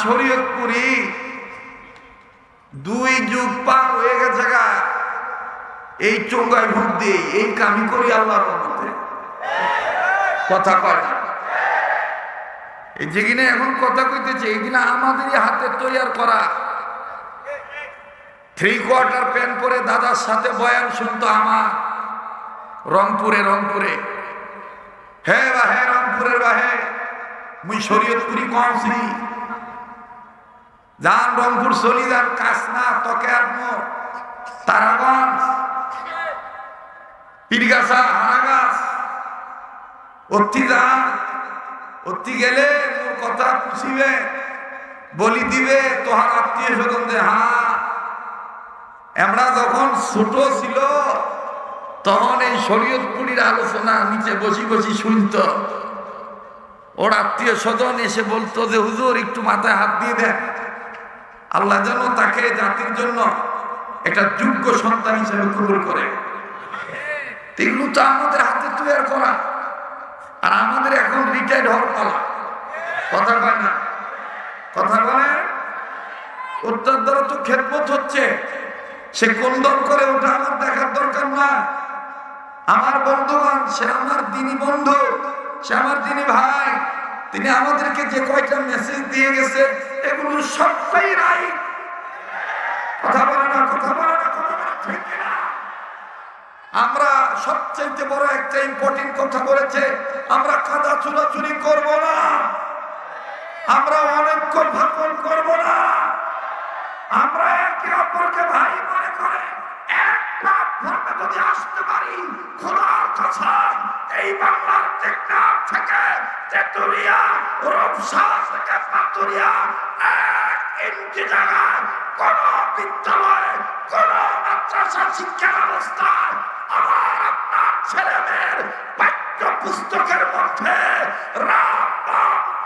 শরীয়তপুরি 2 যুগ পার হয়ে গেছে গা, এই চোঙ্গায় ভোট দিই, এই কামি করি আল্লাহর রহমতে। কথা কয় না, এই যে কিনা এখন কথা কইতেছে, এই কিনা আমাদেরই হাতে তৈরি করা। 3/4 প্যান্ট পরে দাদার সাথে বয়ান শুনতো আমার রংপুরে। হ্যাঁ বা হ্যাঁ, রংপুরের বাহে মুই শরীয়তপুরি কমছি। যান রংপুর চলি যান, কাসনা, তকেয়ার মোড়, তারাগঞ্জ, পীরগাছা, হারাগাছ, অতি যান। অতি গেলে মোর কথা পুষিবে, বলি দিবে তোহার আত্মীয় স্বজন যে হ্যাঁ আমরা যখন ছোট ছিল তখন এই শরীয়তপুরীর আলোচনা নিচে বসি শুনত। ওর আত্মীয় স্বজন এসে বলতো যে হুজুর একটু মাথায় হাত দিয়ে দেন, আল্লাহ যেন তাকে জাতির জন্য একটা যোগ্য সন্তান হিসেবে কবুল করে। এগুলো তো আমাদের হাতে তৈরি করা, আর আমাদের এখন রিটায়ার্ড হওয়ার পালা। কথা কয় না, কথা বলে। ওটার দ্বারা তো খেদমত হচ্ছে, সে কোন দল করে ওটা আমার দেখার দরকার না। আমার বন্ধুবান, সে আমার দিনী বন্ধু, সে আমার দিনী ভাই। তিনি আমাদেরকে যে কয়টা মেসেজ দিয়ে গেছে এগুলো সবটাই রাইট। কথা বলে না, কথা বলে না, কথা বলে ঠিক না। আমরা সবচেয়ে বড় একটা ইম্পর্টেন্ট কথা বলেছে, আমরা কাদা চুরাচুরি করব না, আমরা অনৈক্য ভাঙন করব না, আমরা একে অপরকে ভাই মনে করে একটা ধর্মে যদি আসতে পারি, খোদার কসম এই বাংলার টেকনাফ থেকে তেতুলিয়া, রূপসা থেকে পাতুরিয়া 1 ইঞ্চি জায়গায় কোন বিদ্যালয়, কোন মাদ্রাসা শিক্ষা ব্যবস্থায় আমার আপনার ছেলে মেয়ের পাঠ্য পুস্তকের মধ্যে রাম,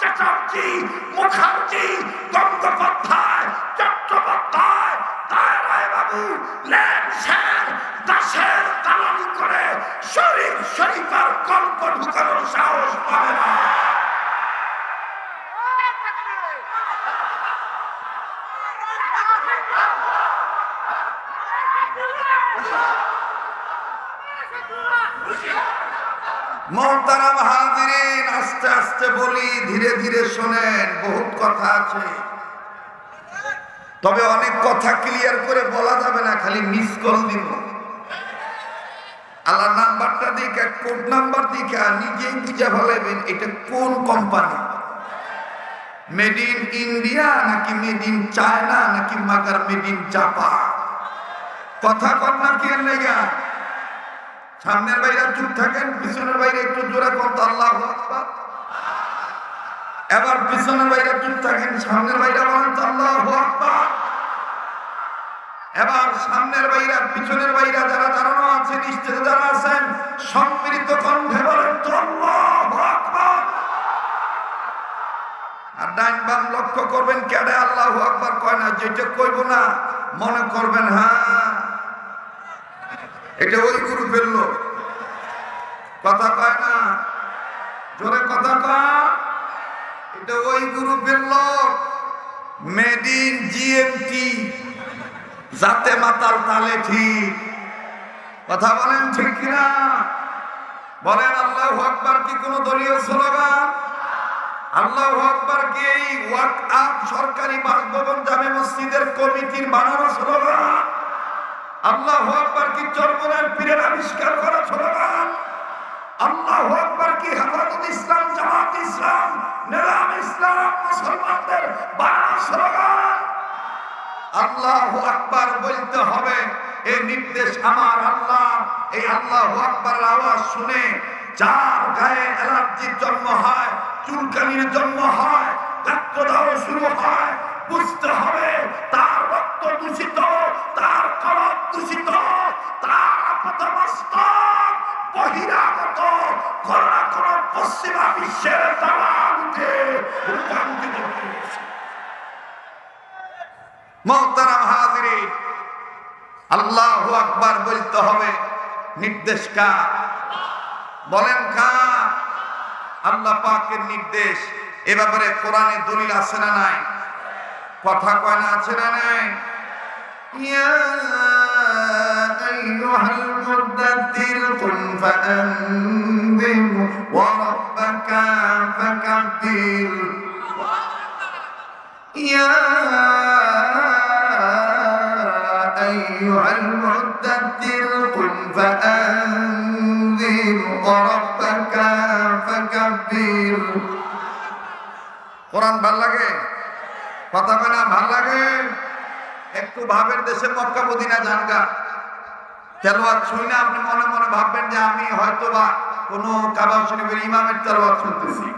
চ্যাটার্জি, মুখার্জি, গঙ্গোপাধ্যায়, চট্টোপাধ্যায়, রায় বাবু, ল্যান্সের, দাসের দালালি করে শরীফের গল্প ঢুকানোর সাহস পাবে না। মোহতারাম হাজিরিন, আস্তে আস্তে বলি, ধীরে ধীরে শোনেন, বহুত কথা আছে, তবে অনেক কথা ক্লিয়ার করে বলা যাবে না, খালি মিস কল দিব। আল্লাহ নাম্বারটা দেখে, কোড নাম্বার দেখে নিজেই বুঝে ফেলাবেন এটা কোন কোম্পানি, মেড ইন ইন্ডিয়া নাকি মেড ইন চায়না নাকি মাগার মেড ইন জাপান। কথা কর না কি লেগা? সামনের বাইরে চুপ থাকেন, পিছনের বাইরে একটু জোরে কথা আল্লাহু আকবার। এবার পিছনের বাইরে চুপ থাকেন, সামনের বাইরে বলেন তো আল্লাহু আকবার। এবার সামনের বাইরে পিছনের বাইরে যারা দাঁড়ানো আছেন, স্টেজে যারা আছেন, সম্মিলিত কণ্ঠে বলেন তো আল্লাহু আকবার। আর ডাইন বাম লক্ষ্য করবেন, কেডে আল্লাহু আকবার কয় না, যেটা কইব না মনে করবেন হ্যাঁ এটা ওই গুরু ফেললো। কথা কয় না, জোরে কথা কয়, এটা ওই গুরু ফেললো। মেড ইন জিএমটি, যাতে মাতাল তালে ঠিক। কথা বলেন ঠিক কিনা? বলেন আল্লাহু আকবার কি কোন দলীয় স্লোগান? আল্লাহু আকবার কি এই ওয়াকআফ সরকারি বাসভবন জামে মসজিদের কমিটির বানানো স্লোগান? আল্লাহু আকবার কি চরমনার পীরের আবিষ্কার করা স্লোগান? আল্লাহু আকবার কি হেফাজত ইসলাম, জামাত ইসলাম, নিজাম ইসলাম, মুসলমানদের বানানো স্লোগান? আল্লাহু আকবার বলতে হবে, এই নির্দেশ আমার আল্লাহ। এই আল্লাহু আকবারের আওয়াজ শুনে যার গায়ে অ্যালার্জির জন্ম হয়, চুলকানির জন্ম হয়, রক্তদাহ শুরু হয়, বুঝতে হবে তার রক্ত দূষিত, তার কলম দূষিত, তার আপাতমস্তক বহিরাগত কোন না কোন পশ্চিমা বিশ্বের দালালকে রূপান্তরিত হয়েছে। মোহতারাম হাজিরিন, আল্লাহু আকবার বলতে হবে, নির্দেশ কার? বলেন কার? আল্লাহ পাকের নির্দেশ। এ ব্যাপারে কোরআনে দলিল আছে না নাই? কথা কয় না, আছে না নাই? ইয়া আইয়ুহাল মুদাদ্দির কুম ফাআনদির ওয়া রাব্বাকা ফাকাব্বির। ইয়া আইয়ুহাল মুদাদ্দির কুম ফাআনদির ওয়া রাব্বাকা ফাকাব্বির। কোরআন ভাল লাগে? কথা বলে না ভাল লাগে? একটু ভাবের দেশে মক্কা মদিনা জানগা, তেলাওয়াত শুনে আপনি মনে মনে ভাববেন যে আমি হয়তোবা কোনো কাবা শরীফের ইমামের তেলাওয়াত শুনতেছি,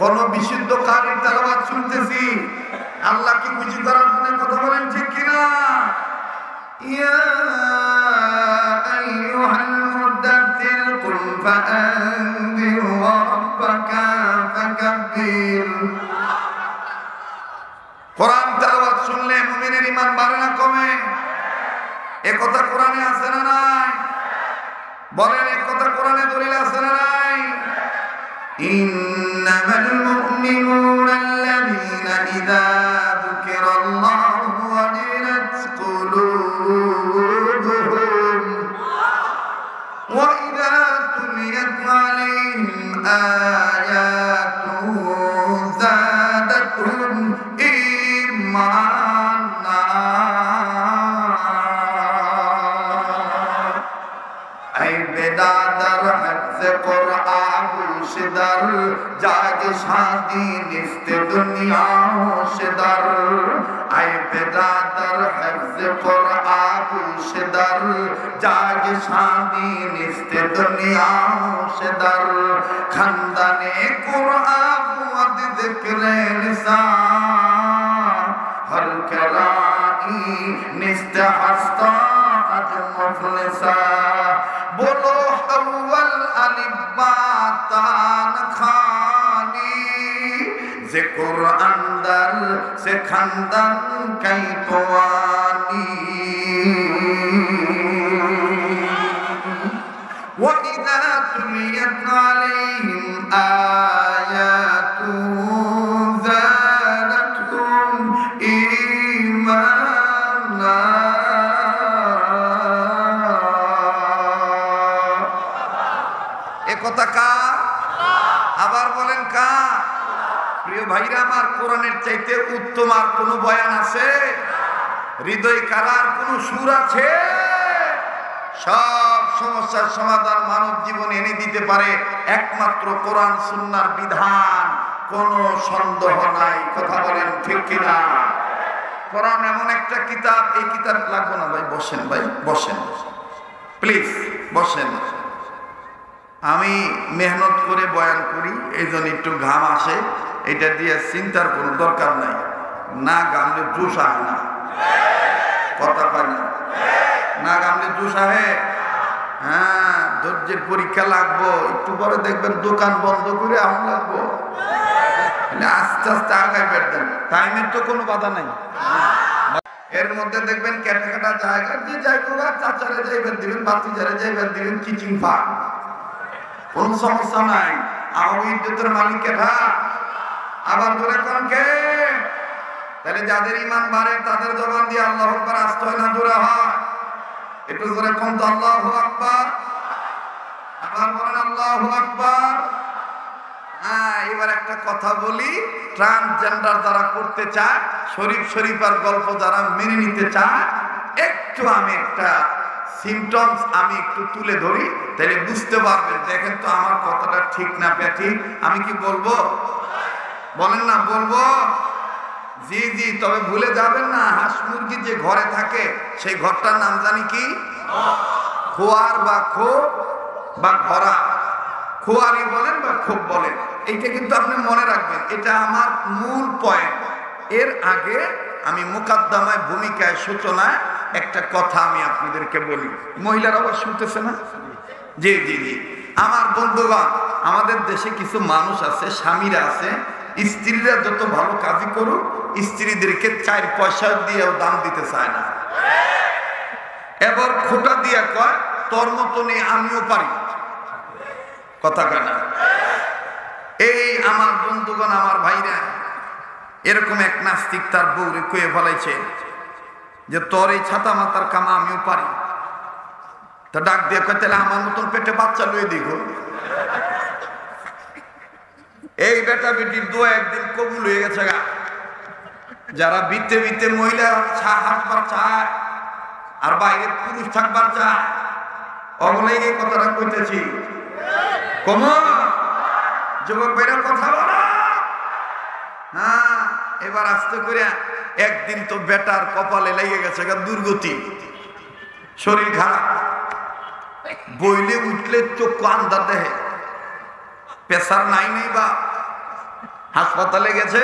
কোন বিশুদ্ধ কারীর তেলাওয়াত শুনতেছি। আল্লাহ কি খুশি করার জন্য কথা বলেন, ঠিক কিনা? ইয়া আইয়ুহাল মুদাদ্দির কুম ফাআনদির ওয়া রাব্বাকা ফাকাব্বির। কোরআন তেলাওয়াত শুনলে মুমিনের ঈমান বাড়ে না কমে? এ কথা কোরআনে আছে না নাই? বলেন, এ কথা কোরআনে দলিল আছে না নাই? ইন্নামাল মুমিনুনা আল্লাযীনা ইযা যুকিরাল্লাহু ওয়াজিলাত কুলুবুহুম ওয়া ইযা তুলিয়াত আলাইহিম আয়াতুহু যাদাতুহুম ঈমানা। আই বেদাদার হফজে কুরআন হোশদার, জাগে শাদি নিস্তে দুনিয়া হোশদার। আই বেদাদার হফজে কুরআন হোশদার, জাগে শাদি নিস্তে দুনিয়া হোশদার। খানদানে কুরআন ওয়াদ যিকরে লিসান, হর করাই নিস্তে হাস্তা আজ মুফলিসা। बोलो अव्वल अलिफ बा तान खानी, जे कुरान दर से खंदन कई तवानी। व इज़ा तुलियत अलैहिम आयातुहु ज़ादतहुम ईमाना। কথা কার? আবার বলেন কার? প্রিয় ভাইরা আমার, কোরআনের চাইতে উত্তম আর কোন বয়ান আছে? হৃদয় কারার কোন সুর আছে? সব সমস্যার সমাধান মানব জীবনে এনে দিতে পারে একমাত্র কোরআন সুন্নাহর বিধান, কোনো সন্দেহ নাই। কথা বলেন ঠিক কিনা? কোরআন এমন একটা কিতাব, এই কিতাব লাগবে না ভাই, বসেন ভাই, বসেন প্লিজ, বসেন। আমি মেহনত করে বয়ান করি, এই জন্য একটু ঘাম আসে, এটা দিয়ে চিন্তার কোনো দরকার নাই। না গামলে জুস আহে না, কথা পায় না, না গামলে জুস আহে। হ্যাঁ, ধৈর্যের পরীক্ষা লাগবো, একটু পরে দেখবেন দোকান বন্ধ করে আম লাগবো। আস্তে আস্তে আগায় বেড়বেন, টাইমের তো কোনো বাধা নাই। এর মধ্যে দেখবেন কেটা কেটা জায়গা যে জায়গা চাচারে যাইবেন দিবেন, বাতিজারে যাইবেন দিবেন, কিচিং ফার্ম, কোন সমস্যা নাই। আমার ইজ্জতের মালিক কেটা? আবার ধরে কোন কে? তাহলে যাদের ঈমান বাড়ে তাদের জবান দিয়ে আল্লাহু আকবার আসতে হয় না জোরে হয়? একটু জোরে কোন তো আল্লাহু আকবার। আবার বলেন আল্লাহু আকবার। হ্যাঁ, এবার একটা কথা বলি, ট্রান্সজেন্ডার যারা করতে চায়, শরীফ শরীফার গল্প যারা মেনে নিতে চায়, একটু আমি একটা সিমটমস আমি একটু তুলে ধরি, তাহলে বুঝতে পারবেন। দেখেন তো আমার কথাটা ঠিক না ব্যাঠিক? আমি কি বলবো? বলেন না, বলবো? জি জি, তবে ভুলে যাবেন না, হাঁস মুরগি যে ঘরে থাকে সেই ঘরটার নাম জানি কি? খোয়ার বা খোপ বা ঘরা, খোয়ারি বলেন বা খোপ বলেন। এইটা কিন্তু আপনি মনে রাখবেন, এটা আমার মূল পয়েন্ট। এর আগে আমি মুকাদ্দমায়, ভূমিকায়, সূচনায় একটা কথা আমি আপনাদেরকে বলি। মহিলারা আবার শুনতেছে না? জি জি জি, আমার বন্ধুগণ, আমাদের দেশে কিছু মানুষ আছে, স্বামীরা আছে, স্ত্রীরা যত ভালো কাজই করুক, স্ত্রীদেরকে 4 পয়সা দিয়েও দাম দিতে চায় না। এবার খোটা দিয়া কয়, তোর মতো নেই আমিও পারি, কথা কয় না? এই আমার বন্ধুগণ, আমার ভাইরা, এরকম এক নাস্তিক তার বউরে কয়ে ফলাইছে যে তোর এই ছাতা মাতার কাম আমিও পারি। তা ডাক দিয়ে কয় তাহলে আমার মতন পেটে বাচ্চা লয়ে দেখো। এই বেটা বেটির দোয়া একদিন কবুল হয়ে গেছে গা। যারা বিতে বিতে মহিলা হাসবার চায় আর বাইরে পুরুষ থাকবার চায়, অবলাই এই কথাটা কইতেছি। কমন যুবক ভাইরা কথা বলা। হ্যাঁ, এবার আস্তে করে একদিন তো বেটার কপালে লেগে গেছে গা দুর্গতি, শরীর খারাপ, বইলে উঠলে চক্ষু আন্দার দেহে, প্রেসার নাই নেই বা হাসপাতালে গেছে।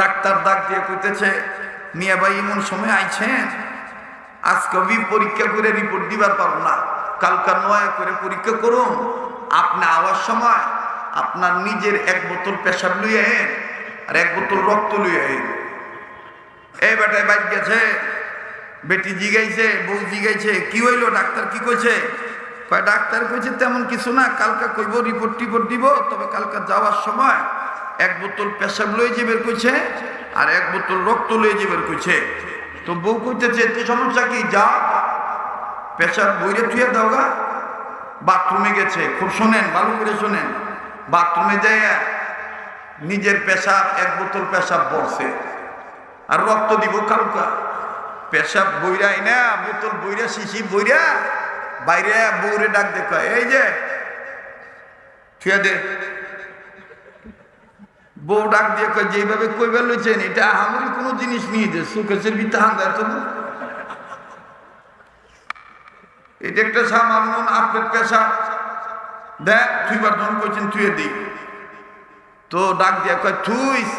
ডাক্তার ডাক দিয়ে কইতেছে মিয়া ভাই এমন সময় আইছেন, আজকে পরীক্ষা করে রিপোর্ট দিবার পারবো না, কালকা নয় করে পরীক্ষা করুন। আপনি আওয়ার সময় আপনার নিজের এক বোতল পেশাব লইয়ে আইন আর এক বোতল রক্ত লইয়ে আইন। এই বেটায় বাইক গেছে, বেটি জিগাইছে, বউ জিগাইছে কি হইলো, ডাক্তার কি কইছে? কয় ডাক্তার কইছে তেমন কিছু না, কালকা কইব রিপোর্ট টিপোর্ট দিব, তবে কালকা যাওয়ার সময় এক বোতল পেশাব লয়ে যাবের কইছে আর এক বোতল রক্ত লয়ে যাবের কইছে। তো বউ কইতেছে এতে সমস্যা কি, যা পেশাব বইরে থুয়ে দাও গা। বাথরুমে গেছে, খুব শোনেন, ভালো করে শোনেন, বাথরুমে যাইয়া নিজের পেশাব এক বোতল পেশাব বলছে আর রক্ত দিব কালকা। পেশাব বইরাই না, বোতল বইরা শিশি বইরা বাইরে বউরে ডাক দেখা, এই যে থুয়ে দে। বউ ডাক দিয়ে কয় যেভাবে কইবার লইছেন এটা আমারই কোনো জিনিস নিয়ে দে, সুকেশের ভিতরে হাঙ্গার তো না, এটা একটা সামান্য আপনার পেশা দেখ থুইবার জন্য কইছেন থুয়ে দিই। তো ডাক দিয়া কয় থুইস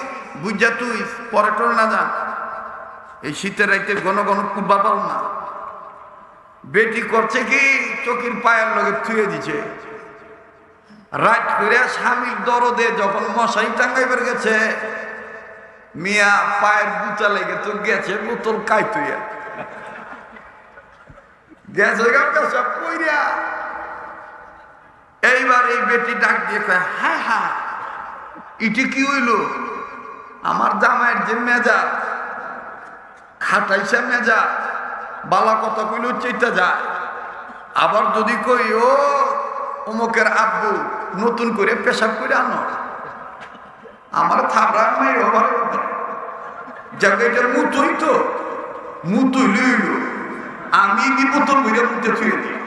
বুঝা থুইস, পরে টল না যান, এই শীতের রাইতে ঘন ঘন কুবা পাও না। বেটি করছে কি চোখের পায়ের লগে থুয়ে দিছে। রাত করে স্বামীর দরদে যখন মশাই টাঙ্গাইবার গেছে, মিয়া পায়ের বুচা লেগে তো গেছে বোতল কাইতুইয়া গেছে গা পেশাব কইরা। এইবার এই বেটি ডাক দিয়ে কয় হ্যাঁ হ্যাঁ ইটি কি হইল, আমার জামাইয়ের যে মেজা খাটাইছে মেজা, বালা কথা কইলেও চেতা যায়। আবার যদি কই ও অমুকের আব্বু নতুন করে পেশাব করে আনো, আমার থাবড়া নাই ওভার জায়গাটার মুতুই তো মুতুই লইল, আমি কি বোতল বইরে মুতে ছুঁয়ে দিই।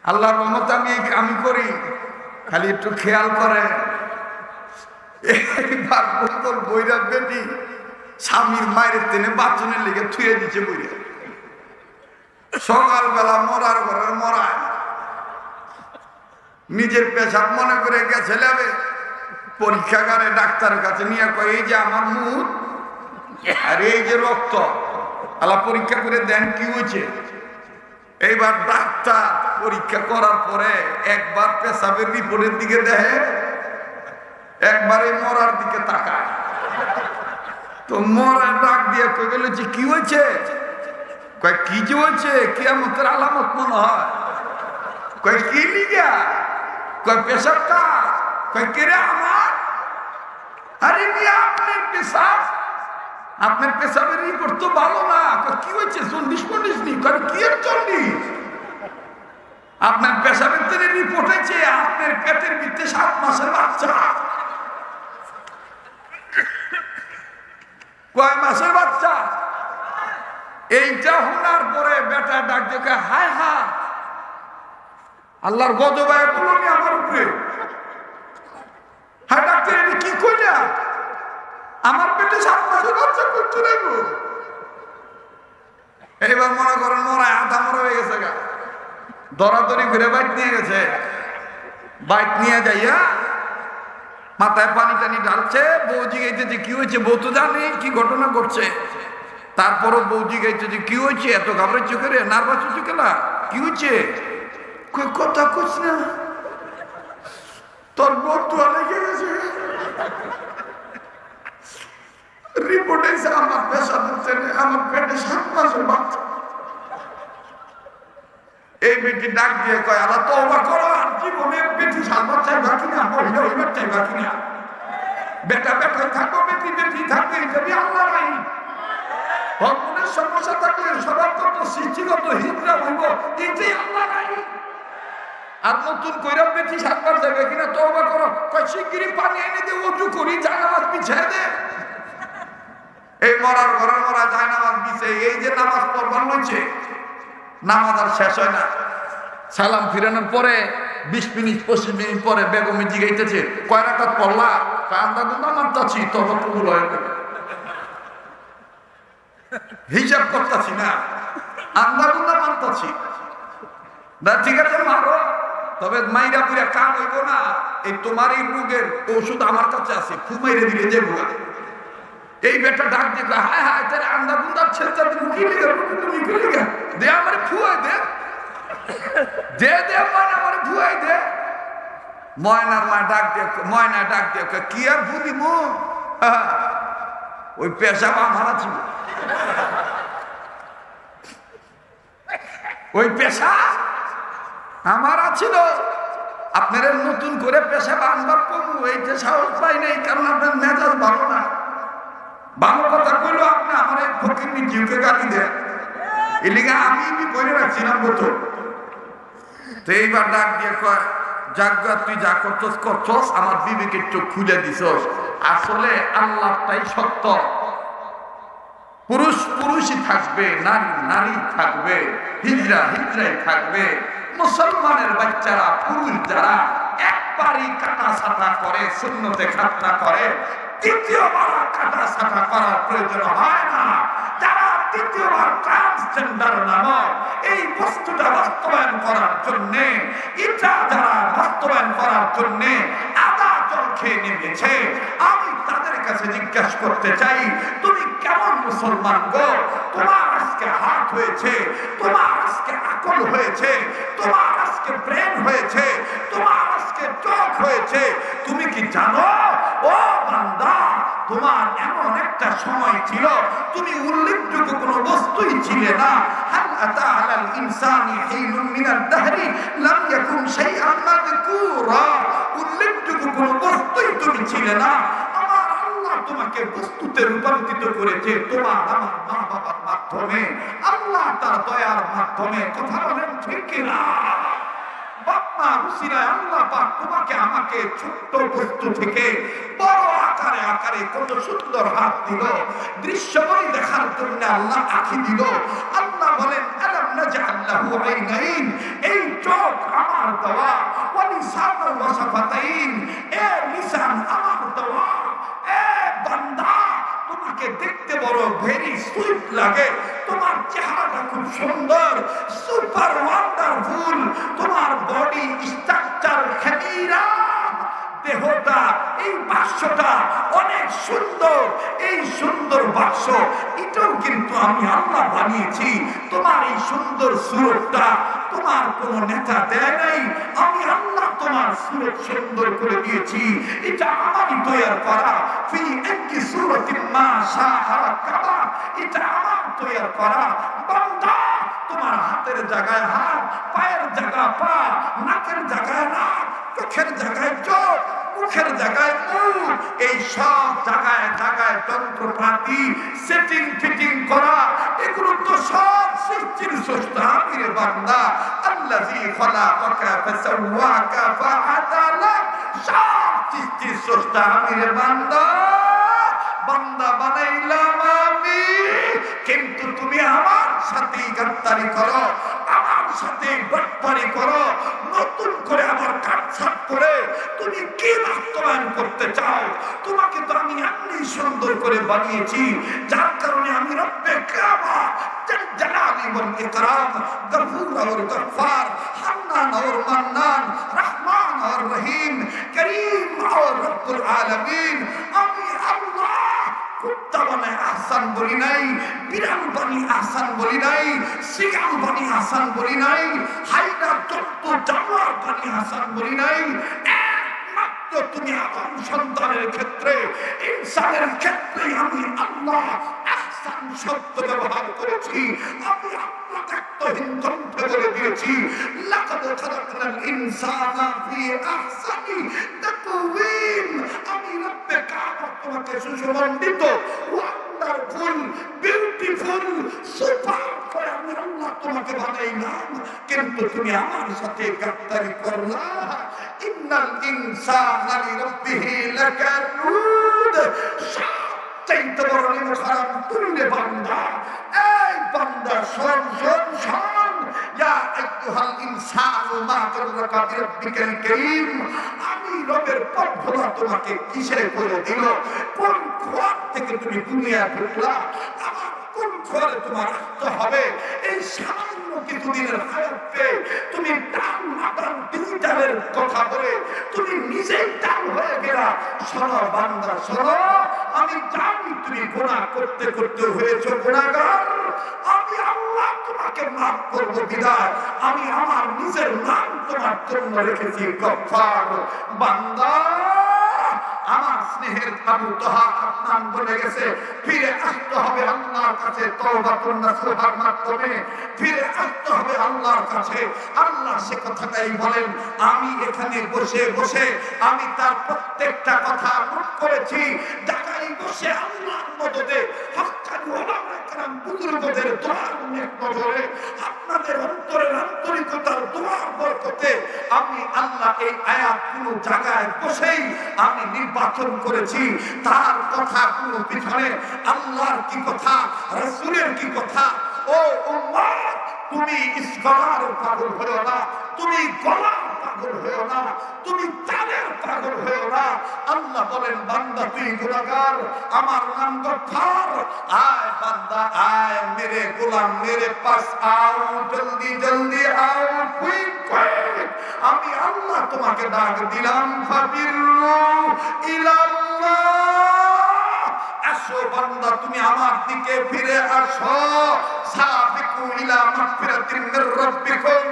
আল্লাহর রহমতে আমি করি, খালি একটু খেয়াল করে। এইবার বোতল বইরা বেটি স্বামীর মায়ের তেনে বাথরুমের লেগে থুয়ে দিচ্ছে বইরা। সকালবেলা মরার ঘরে মরায়, নিজের পেশাব মনে করে গেছে লেবে পরীক্ষাগারে ডাক্তারের কাছে নিয়ে কয় এই যে আমার মুখ আর এই যে রক্ত, আল্লাহ পরীক্ষা করে দেন কি হয়েছে। এইবার ডাক্তার পরীক্ষা করার পরে একবার পেশাবের রিপোর্টের দিকে দেখে, একবারে মরার দিকে তাকায়। তো মরা ডাক দিয়ে কই গেল যে কি হয়েছে, কয় কি যে হয়েছে কিয়ামতের আলামত মনে হয়। কয় কি লিগা, কয় পেশাব কার, কয় কেরে আমার। আরে মিয়া আপনার পেশাব, আপনার পেশাবের রিপোর্ট তো ভালো না। কয় কি হয়েছে, জন্ডিস ফন্ডিস নি। কয় কি এর জন্ডিস, আপনার পেশাবের তেনে রিপোর্ট হয়েছে আপনার পেটের ভিতরে 7 মাসের বাচ্চা। কয় মাসের বাচ্চা। এইটা শোনার পরে বেটা ডাক দেখে হায় হা আল্লাহর গজব আয়া পড়লো আমার উপরে। হ্যাঁ ডাক্তার এটা কি কইলা, আমার পেটে 7 মাসের বাচ্চা করতে নেব। এইবার মনে করেন মরায় আধা মরা হয়ে গেছে গা, দরাদরি ঘুরে বাইক নিয়ে গেছে। বাইক নিয়ে যাইয়া মাথায় পানি টানি ঢালছে, বউ জিগাইতেছে কি হয়েছে, বউ তো জানে কি ঘটনা ঘটছে। তারপরও বউ জিগাইতেছে কি হয়েছে, এত ঘাবড়াচ্ছ করে, নার্ভাস হচ্ছে কেনা, কি হয়েছে। কথা কইস না, তোর বউ তো লেগে গেছে। রিপোর্ট এসে আমার পেশা দিচ্ছে, আমার পেটে 7 মাসের বাচ্চা। এই বেটি ডাক দিয়ে কয় আল্লাহ তওবা করো, আর জীবনে বেটি সালবার চাইবা কিনা, মহিলা হইবার চাইবা কিনা? বেটা বেটাই থাকবো, বেটি বেটি থাকবে, এটা দিয়ে আল্লাহ নাই। হরমোনের সমস্যা থাকলে স্বভাবগত সৃষ্টিগত হিজড়া হইব, এটাই আল্লাহ নাই। আর নতুন কইরা বেটি সাতবার যাবে কিনা তওবা করো, কয় শিগগিরই পানি এনে দে, ওযু করি, জানামাজ বিছায় দে। এই মরার ঘরের মরা জানামাজ বিছে, এই যে নামাজ পড়বার লইছে, নামাজ আর শেষ হয় না। সালাম ফিরানোর পরে 20 মিনিট 25 মিনিট পরে বেগমে জিগাইতেছে, কয় রাকাত পড়লা? কান্দা গুন্দা মানতাছি, তবে কবুল হয় না। হিসাব করতেছি না, আন্দা গুন্দা মানতাছি না। ঠিক আছে মারো, তবে মাইরা পুরা কাম হইব না। এই তোমার এই রোগের ওষুধ আমার কাছে আছে, ফু মাইরে দিলে যে ভুয়া। এই বেটা ডাক দেখলা, হায় হায় তার আন্দা গুন্দার ছেলেটা মুখি লিগা, মুখি লিগা দে, আমার ফুয়াই দে, দে দে ময়না, আমার ফুয়াই দে। ময়নার মা ডাক দেখ, ময়না ডাক দেখ, কি আর ভুলি মো, ওই পেশাব আমার আছে, ওই পেশা আমার আছিল। আপনারা নতুন করে পেশা আনবার কমু, এইটা সাহস পাই নাই, কারণ আপনার মেজাজ ভালো না। ভালো কথা কইলো আপনি আমার এই ফকির জিউকে গালি দেন, এলিগা আমি বলে রাখছিলাম বতো। তো এইবার ডাক দিয়ে কয়, জাগ্গা তুই যা করছস করছস, আমার বিবেকের চোখ খুলে দিছস। আসলে আল্লাহটাই সত্য। পুরুষ পুরুষই থাকবে, নারী নারী থাকবে, হিজড়া হিজড়াই থাকবে। মুসলমানের বাচ্চারা, পুরুষ যারা একবারই কাটা ছাটা করে, সুন্নতে খাতনা করে, দ্বিতীয়বার কাটা ছাটা করার প্রয়োজন হয় না। যারা দ্বিতীয়বার ট্রান্সজেন্ডার নামক এই বস্তুটা বাস্তবায়ন করার জন্য, এটা যারা বাস্তবায়ন করার জন্য আদা জল খেয়ে নেমেছে, আমি তাদের কাছে জিজ্ঞাসা করতে চাই, তুমি কেমন মুসলমান গো? তোমার আজকে হাত হয়েছে, তোমার আজকে আকল হয়েছে, তোমার আজকে ব্রেন হয়েছে, তোমার আজকে চোখ হয়েছে, তুমি কি জানো ও বান্দা, তোমার এমন একটা সময় ছিল তুমি উল্লেখযোগ্য কোনো বস্তুই ছিলে না। হাল আতা আলাল ইনসানি হিনুন মিনাদ দাহরি লাম ইয়াকুন শাইআন মাযকুরা, উল্লেখযোগ্য কোনো বস্তুই তুমি ছিলে না। আমার আল্লাহ তোমাকে বস্তুতে রূপান্তরিত করেছে তোমার আমার মা বাবার মাধ্যমে, আল্লাহ তার দয়ার মাধ্যমে। কথা বলেন ঠিক কিনা? বাপমা রুসিরায় আল্লাহ পাক তোমাকে আমাকে ছোট্ট বস্তু থেকে বড় আকারে আকারে কত সুন্দর হাত দিল, দৃশ্যময় দেখার জন্য আল্লাহ আঁখি দিল। আল্লাহ বলেন, আলাম নাজআল লাহু আইনাইন, এই চোখ আমার দেওয়া, ওয়া লিসানান ওয়া শাফাতাইন, এ লিসান আমার দেওয়া। এ বান্দা, তোমাকে দেখতে বড় ভেরি সুইট লাগে, তোমার চেহারাটা খুব সুন্দর, সুপার ওয়ান্ডারফুল, তোমার বডি স্ট্রাকচার খেলিরা, দেহটা, এই বাক্সটা অনেক সুন্দর। এই সুন্দর বাক্স এটাও কিন্তু আমি আল্লাহ বানিয়েছি। তোমার এই সুন্দর সুরতটা তোমার কোন নেতা দেয় নাই, আমি আল্লাহ তোমার সুরত সুন্দর করে দিয়েছি। এটা আমারই তৈরি করা। ফি আইয়ি সূরাতিন মা শাআ রাকাবা, এটা আমার তৈরি করা। বান্দা, তোমার হাতের জায়গায় হাত, পায়ের জায়গায় পা, নাকের জায়গায় নাক, চোখের জায়গায় চোখ, মুখের জায়গায় মুখ, এই সব জায়গায় জায়গায় যন্ত্রপাতি সেটিং ফিটিং করা, এগুলো তো সব সৃষ্টির স্রষ্টা আমি রে বান্দা। আল্লাযী খালাকাকা ফাসাওয়াকা ফাআদালাক, সব সৃষ্টির স্রষ্টা আমি রে বান্দা। বান্দা বানাইলাম আমি, কিন্তু তুমি আমার সাথে গাদ্দারি করো, আমার সাথে বাটপারি করো, নতুন করে আমার কাটছাট করে তুমি কি বাস্তবায়ন করতে চাও? তোমাকে তো আমি এমনি সুন্দর করে বানিয়েছি, যার কারণে আমি রব্বে কাবা জাল জালালি ওয়াল ইকরাম, গফুর और गफ्फार, হান্নান और মান্নান, রহমান और রহিম, করিম और রব্বুল আলামিন, আমি আল্লাহ কুত্তা বানায় আহসান বলি নাই, বিড়াল বানি আহসান বলি নাই, শিয়াল বানি আহসান বলি নাই, হাইনা জন্তু জানোয়ার বানি আহসান বলি নাই। একমাত্র তুমি আদম সন্তানের ক্ষেত্রে, ইনসানের ক্ষেত্রে আমি আল্লাহ আহসান শব্দ ব্যবহার করেছি। আমি আল্লাহ দায়িত্বহীন কণ্ঠে বলে দিয়েছি, লাকাদ খালাকনাল ইনসানা ফি আহসানি তাকওয়িম। আমি রব্বে কাবা তোমাকে সুসংগঠিত, ওয়ান্ডারফুল, বিউটিফুল, সুপার করে আমি আল্লাহ তোমাকে বানাইলাম, কিন্তু তুমি আমার সাথে গাদ্দারি করলা। ইন্নাল ইনসানা লিরাব্বিহি লাকানুদ। চাইতে বড় নিমক হারাম তুমি রে বান্দা। এই বান্দা শোন শোন শোন, ইয়া আইয়ুহাল ইনসানু মা গাররাকা বিরাব্বিকাল কারীম। আমি রবের পথ ভোলা তোমাকে কিসে করে দিল? কোন খোয়ার থেকে তুমি দুনিয়া ঢুকলা? আমার কোন খোয়ারে তোমার আসতে হবে? এই সামান্য কিছুদিনের হায়াতে তুমি টান মাতান ডিজিটালের কথা বলে তুমি নিজেই টান হয়ে গেলা। শোনো বান্দা শোনো, আমি জানি তুমি গুনাহ করতে করতে হয়েছো গুনাহগার। আমি আল্লাহ তোমাকে মাফ করব বিদায় আমি আমার নিজের নাম তোমার জন্য রেখেছি গফফার। বান্দা, আমার স্নেহের আবু তাহা আদনান বলে গেছে, ফিরে আসতে হবে আল্লাহর কাছে তওবাতুন নাসুহার মাধ্যমে, ফিরে আসতে হবে আল্লাহর কাছে। আল্লাহ সে কথাটাই বলেন, আমি এখানে বসে বসে আমি তার প্রত্যেকটা কথা নোট করেছি। জায়গায় বসে আল্লাহর মদদে হক্কানি ওলামায়ে কেরাম বুজুর্গদের দোয়ার নজরে আপনাদের অন্তরের আন্তরিকতার দোয়ার বরকতে আমি আল্লাহ এই আয়াতগুলো জায়গায় বসেই আমি নির্বাচন করেছি। তার কথাগুলো পিছনে আল্লাহর কি কথা, রাসূলের কি কথা। ও উম্মত, তুমি ইসলামের পাগল হও না, তুমি গলার পাগল হও না, তুমি চালের পাগল হও না। আল্লাহ বলেন, বান্দা তুই গুনাহগার, আমার নাম গফফার। আয় বান্দা আয়, মেরে গোলাম মেরে পাশ আও, জলদি জলদি আও, কুইক কুইক। আমি আল্লাহ তোমাকে ডাক দিলাম, ফাবিরু ইলাল্লাহ। আসো বান্দা, তুমি আমার দিকে ফিরে আসো। সাবিকু ইলা মাগফিরাতিন মির রাব্বিকুম।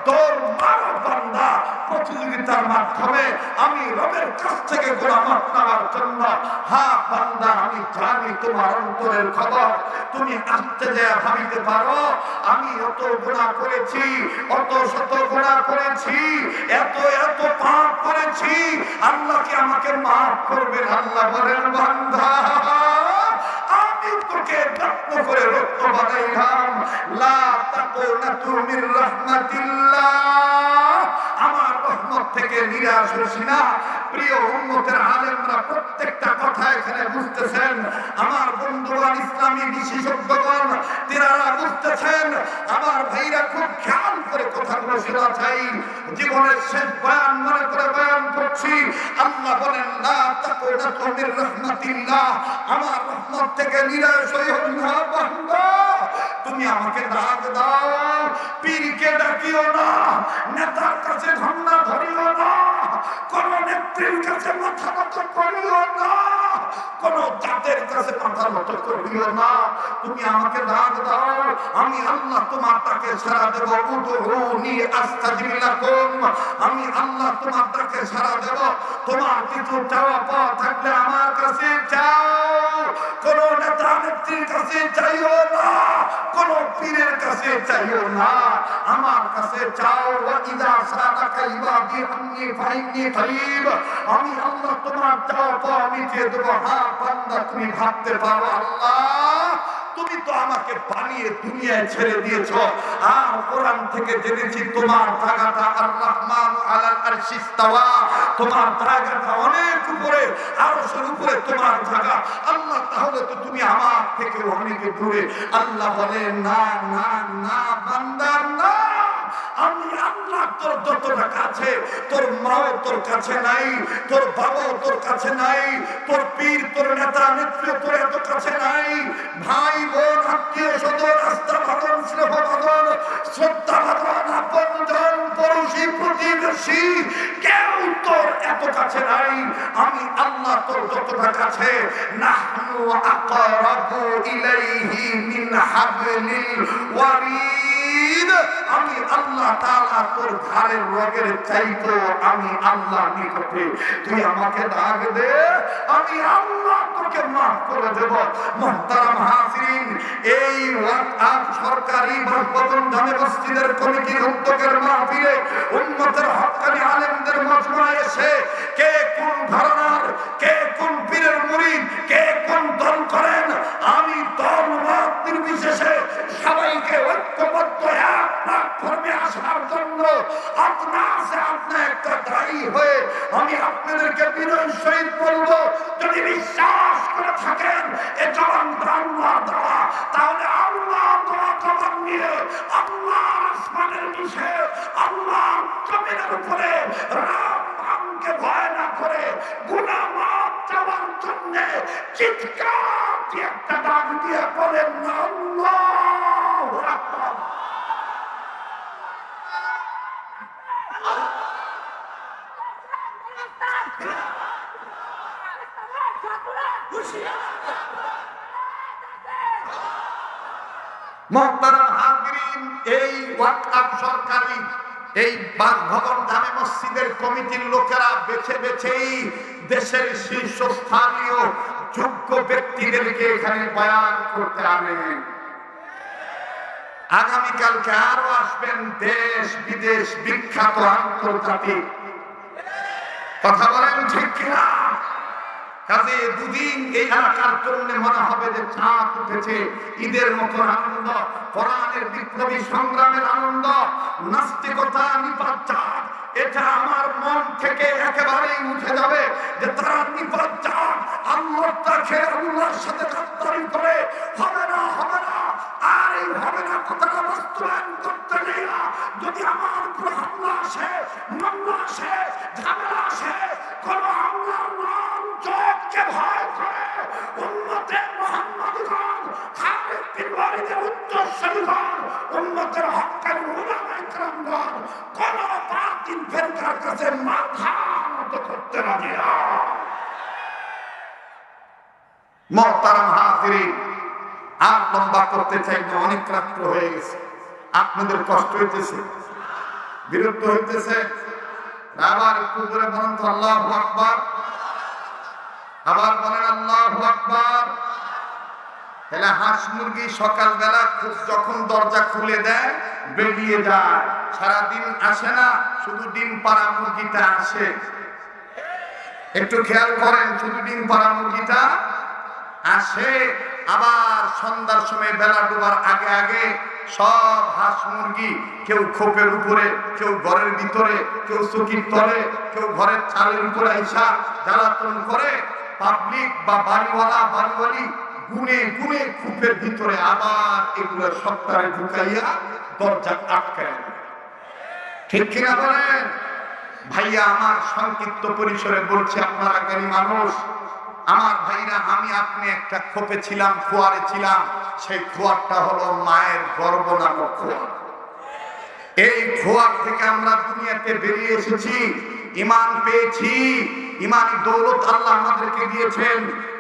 দৌড় মারো বান্দা, প্রতিযোগিতার মাধ্যমে আমি রবের কাছ থেকে গোলামাত নেওয়ার জন্য। হ্যাঁ বান্দা, আমি জানি তোমার অন্তরের খবর। তুমি আসতে যায় ভাবিতে পারো আমি অত গুনাহ করেছি, অত শত গুনাহ করেছি, এত এত পাপ করেছি, আল্লাহ কি আমাকে মাফ করবেন? আল্লাহ বলেন, বান্দা আমি তোকে যত্ন করে রত্ন বানাইলাম। লা তাকুনাতু মির রাহমাতিল্লাহ। আমার রহমত থেকে নিরাশ হোস না। প্রিয় উম্মতের আলেমরা প্রত্যেকটা কথা এখানে বুঝতেছেন। আমার বন্ধুগণ, ইসলামী বিশেষজ্ঞগণ, তিনারা বুঝতেছেন। আমার ভাইরা খুব খেয়াল করে কথাগুলো শোনা চাই। জীবনের শেষ বয়ান মনে করে বয়ান করছি। আল্লাহ বলেন, লা তাকুনাতু মির রাহমাতিল্লাহ। আমার রহমত থেকে নিরাশ হইও না বান্দা। তুমি আমাকে ডাক দাও, পীরকে ডাকিও না, নেতার কাছে ধন্না ধরিও না, কোন নেত্রীর কাছে মাথা নত করিও না, কোন জাতের কাছে মাথা নত করিও না। তুমি আমাকে ডাক দাও, আমি আল্লাহ তোমার ডাকে সাড়া দেব। উদউনি আস্তাজিব লাকুম। আমি আল্লাহ তোমার ডাকে সাড়া দেব। তোমার কিছু চাওয়া পাওয়া থাকলে আমার কাছে চাও। কোন নেতা নেত্রীর কাছে চাইও না, কোন পীরের কাছে চাইও না, আমার কাছে চাও। ওয়াইদা সাদাকা ইবাদি আন্নী ফাইন্নী কারীব। আমি আল্লাহ তোমার চাওয়া পাওয়া মিটিয়ে দেব। হ্যাঁ বান্দা, তুমি ভাবতে পারো আল্লাহ তুমি তো আমাকে বানিয়ে দুনিয়ায় ছেড়ে দিয়েছো। আর কোরআন থেকে জেনেছি তোমার জায়গাটা আর রহমান আলাল আরশি ইস্তাওয়া। তোমার জায়গাটা অনেক উপরে, আরশের উপরে তোমার জায়গা। আল্লাহ, তাহলে তো তুমি আমার থেকে অনেক দূরে। আল্লাহ বলে, না না না বান্দা, না। আমি আল্লাহ তোর যতটা কাছে, তোর মাও তোর কাছে নাই, তোর বাবাও তোর কাছে নাই, তোর পীর তোর নেতা নেত্রী তোর এত কাছে নাই। ভাই বোন আত্মীয় স্বজন আস্থা ভাজন স্নেহ ভাজন শ্রদ্ধা ভাজন আপনজন পড়োশী প্রতিবেশী কেউ তোর এত কাছে নাই। আমি আল্লাহ তোর যতটা কাছে। নাহনু আকরাবু ইলাইহি মিন হাবলিল ওয়ারিদ। আমি আল্লাহ তাআলা তোর ঘাড়ের রগের চাইতো আমি আল্লাহ নিকটে। তুই আমাকে ডাক দে, আমি আল্লাহ তোর সবাইকে মাফ করে দেব। মুহতারাম হাজিরিন, এই ওয়াকফ সরকারি বাসভবন জামে মসজিদের কমিটির উদ্যোগের মাহফিলে উম্মতের হক্কানি আলেমদের মজমায় এসে কে কোন ধারণার, কে কোন পীরের মুরিদ, কে কোন দল করেন, আমি দল মত নির্বিশেষে সবাইকে ঐক্যবদ্ধ এক প্ল্যাটফর্মে আসার জন্য আপনি একটা দায়ী হয়ে আমি আপনাদেরকে বিনয়ের সহিত বলবো, যদি বিশ্বাস করে থাকেন এ জবানটা আল্লাহ দেওয়া, তাহলে আল্লাহ দেওয়া জবান নিয়ে আল্লাহ আসমানের নিচে আল্লাহ জমিনের উপরে রামকে ভয় না করে গুনাহ মাফ চাওয়ার জন্য চিৎকার দিয়ে একটা ডাক দিয়ে বলেন আল্লাহু আকবার। মুহতারাম হাজিরিন, এই ওয়াকফ সরকারি এই বাসভবন জামে মসজিদের কমিটির লোকেরা বেছে বেছেই দেশের শীর্ষস্থানীয় যোগ্য ব্যক্তিদেরকে এখানে বয়ান করতে আনেন। আগামীকালকে আরো আসবেন দেশ বিদেশ বিখ্যাত আন্তর্জাতিক, কথা বলেন ঠিক কিনা? কাজে দুদিন এই এলাকার জন্য মনে হবে যে চাঁদ উঠেছে, ঈদের মতো আনন্দ, কোরআনের বিপ্লবী সংগ্রামের আনন্দ, নাস্তিকতা নিপাত চাঁদ, এটা আমার মন থেকে একেবারেই উঠে যাবে যে তারা নিপাত চাঁদ আল্লাহকে আল্লাহর সাথে গাদ্দারি করে হবে না, হবে না, আর এই হবে না কথাটা বাস্তবায়ন করতে নেই না। যদি আমার উপর হামলা আসে, মামলা আসে, ঝামেলা আসে, কোন আল্লাহর নাম জপকে ভয় করে উম্মতে মুহাম্মাদগণ, খালিদ বিন ওয়ালিদের উত্তরসূরিগণ, উম্মতের হক্কানি উলামায়ে কেরামগণ কোন বাতিল ফেরকার কাছে মাথা নত করতে রাজি না। মুহতারাম হাজিরিন, আর লম্বা করতে চাই না, অনেক রাত্র হয়ে গেছে, আপনাদের কষ্ট হইতেছে, বিরক্ত হইতেছে, আবার একটু করে বলেন তো আল্লাহু আকবার, আবার বলেন আল্লাহু আকবার। তাহলে হাঁস মুরগি সকালবেলা যখন দরজা খুলে দেয় বেরিয়ে যায়, সারাদিন আসে না, শুধু ডিম পাড়া মুরগিটা আসে। একটু খেয়াল করেন, শুধু ডিম পাড়া মুরগিটা আসে, আবার সন্ধ্যার সময় বেলা ডোবার আগে আগে সব হাঁস মুরগি কেউ খোপের উপরে, কেউ ঘরের ভিতরে, কেউ চকির তলে, কেউ ঘরের চালের উপরে আইসা জ্বালাতন করে। পাবলিক বা বাড়িওয়ালা বাড়িওয়ালি গুনে গুনে খোপের ভিতরে আবার এগুলো সপ্তাহে ঢুকাইয়া দরজা আটকায়। ঠিক কিনা বলেন? ভাইয়া আমার সংক্ষিপ্ত পরিসরে বলছি, আপনারা জ্ঞানী মানুষ, আমার ভাইরা, আমি আপনি একটা খোপে ছিলাম, খোয়ারে ছিলাম, সেই খোয়ারটা হলো মায়ের গর্ভ নামক খোয়ার। এই খোয়ার থেকে আমরা দুনিয়াতে বেরিয়ে এসেছি, ঈমান পেয়েছি, ঈমানি দৌলত আল্লাহ আমাদেরকে দিয়েছেন।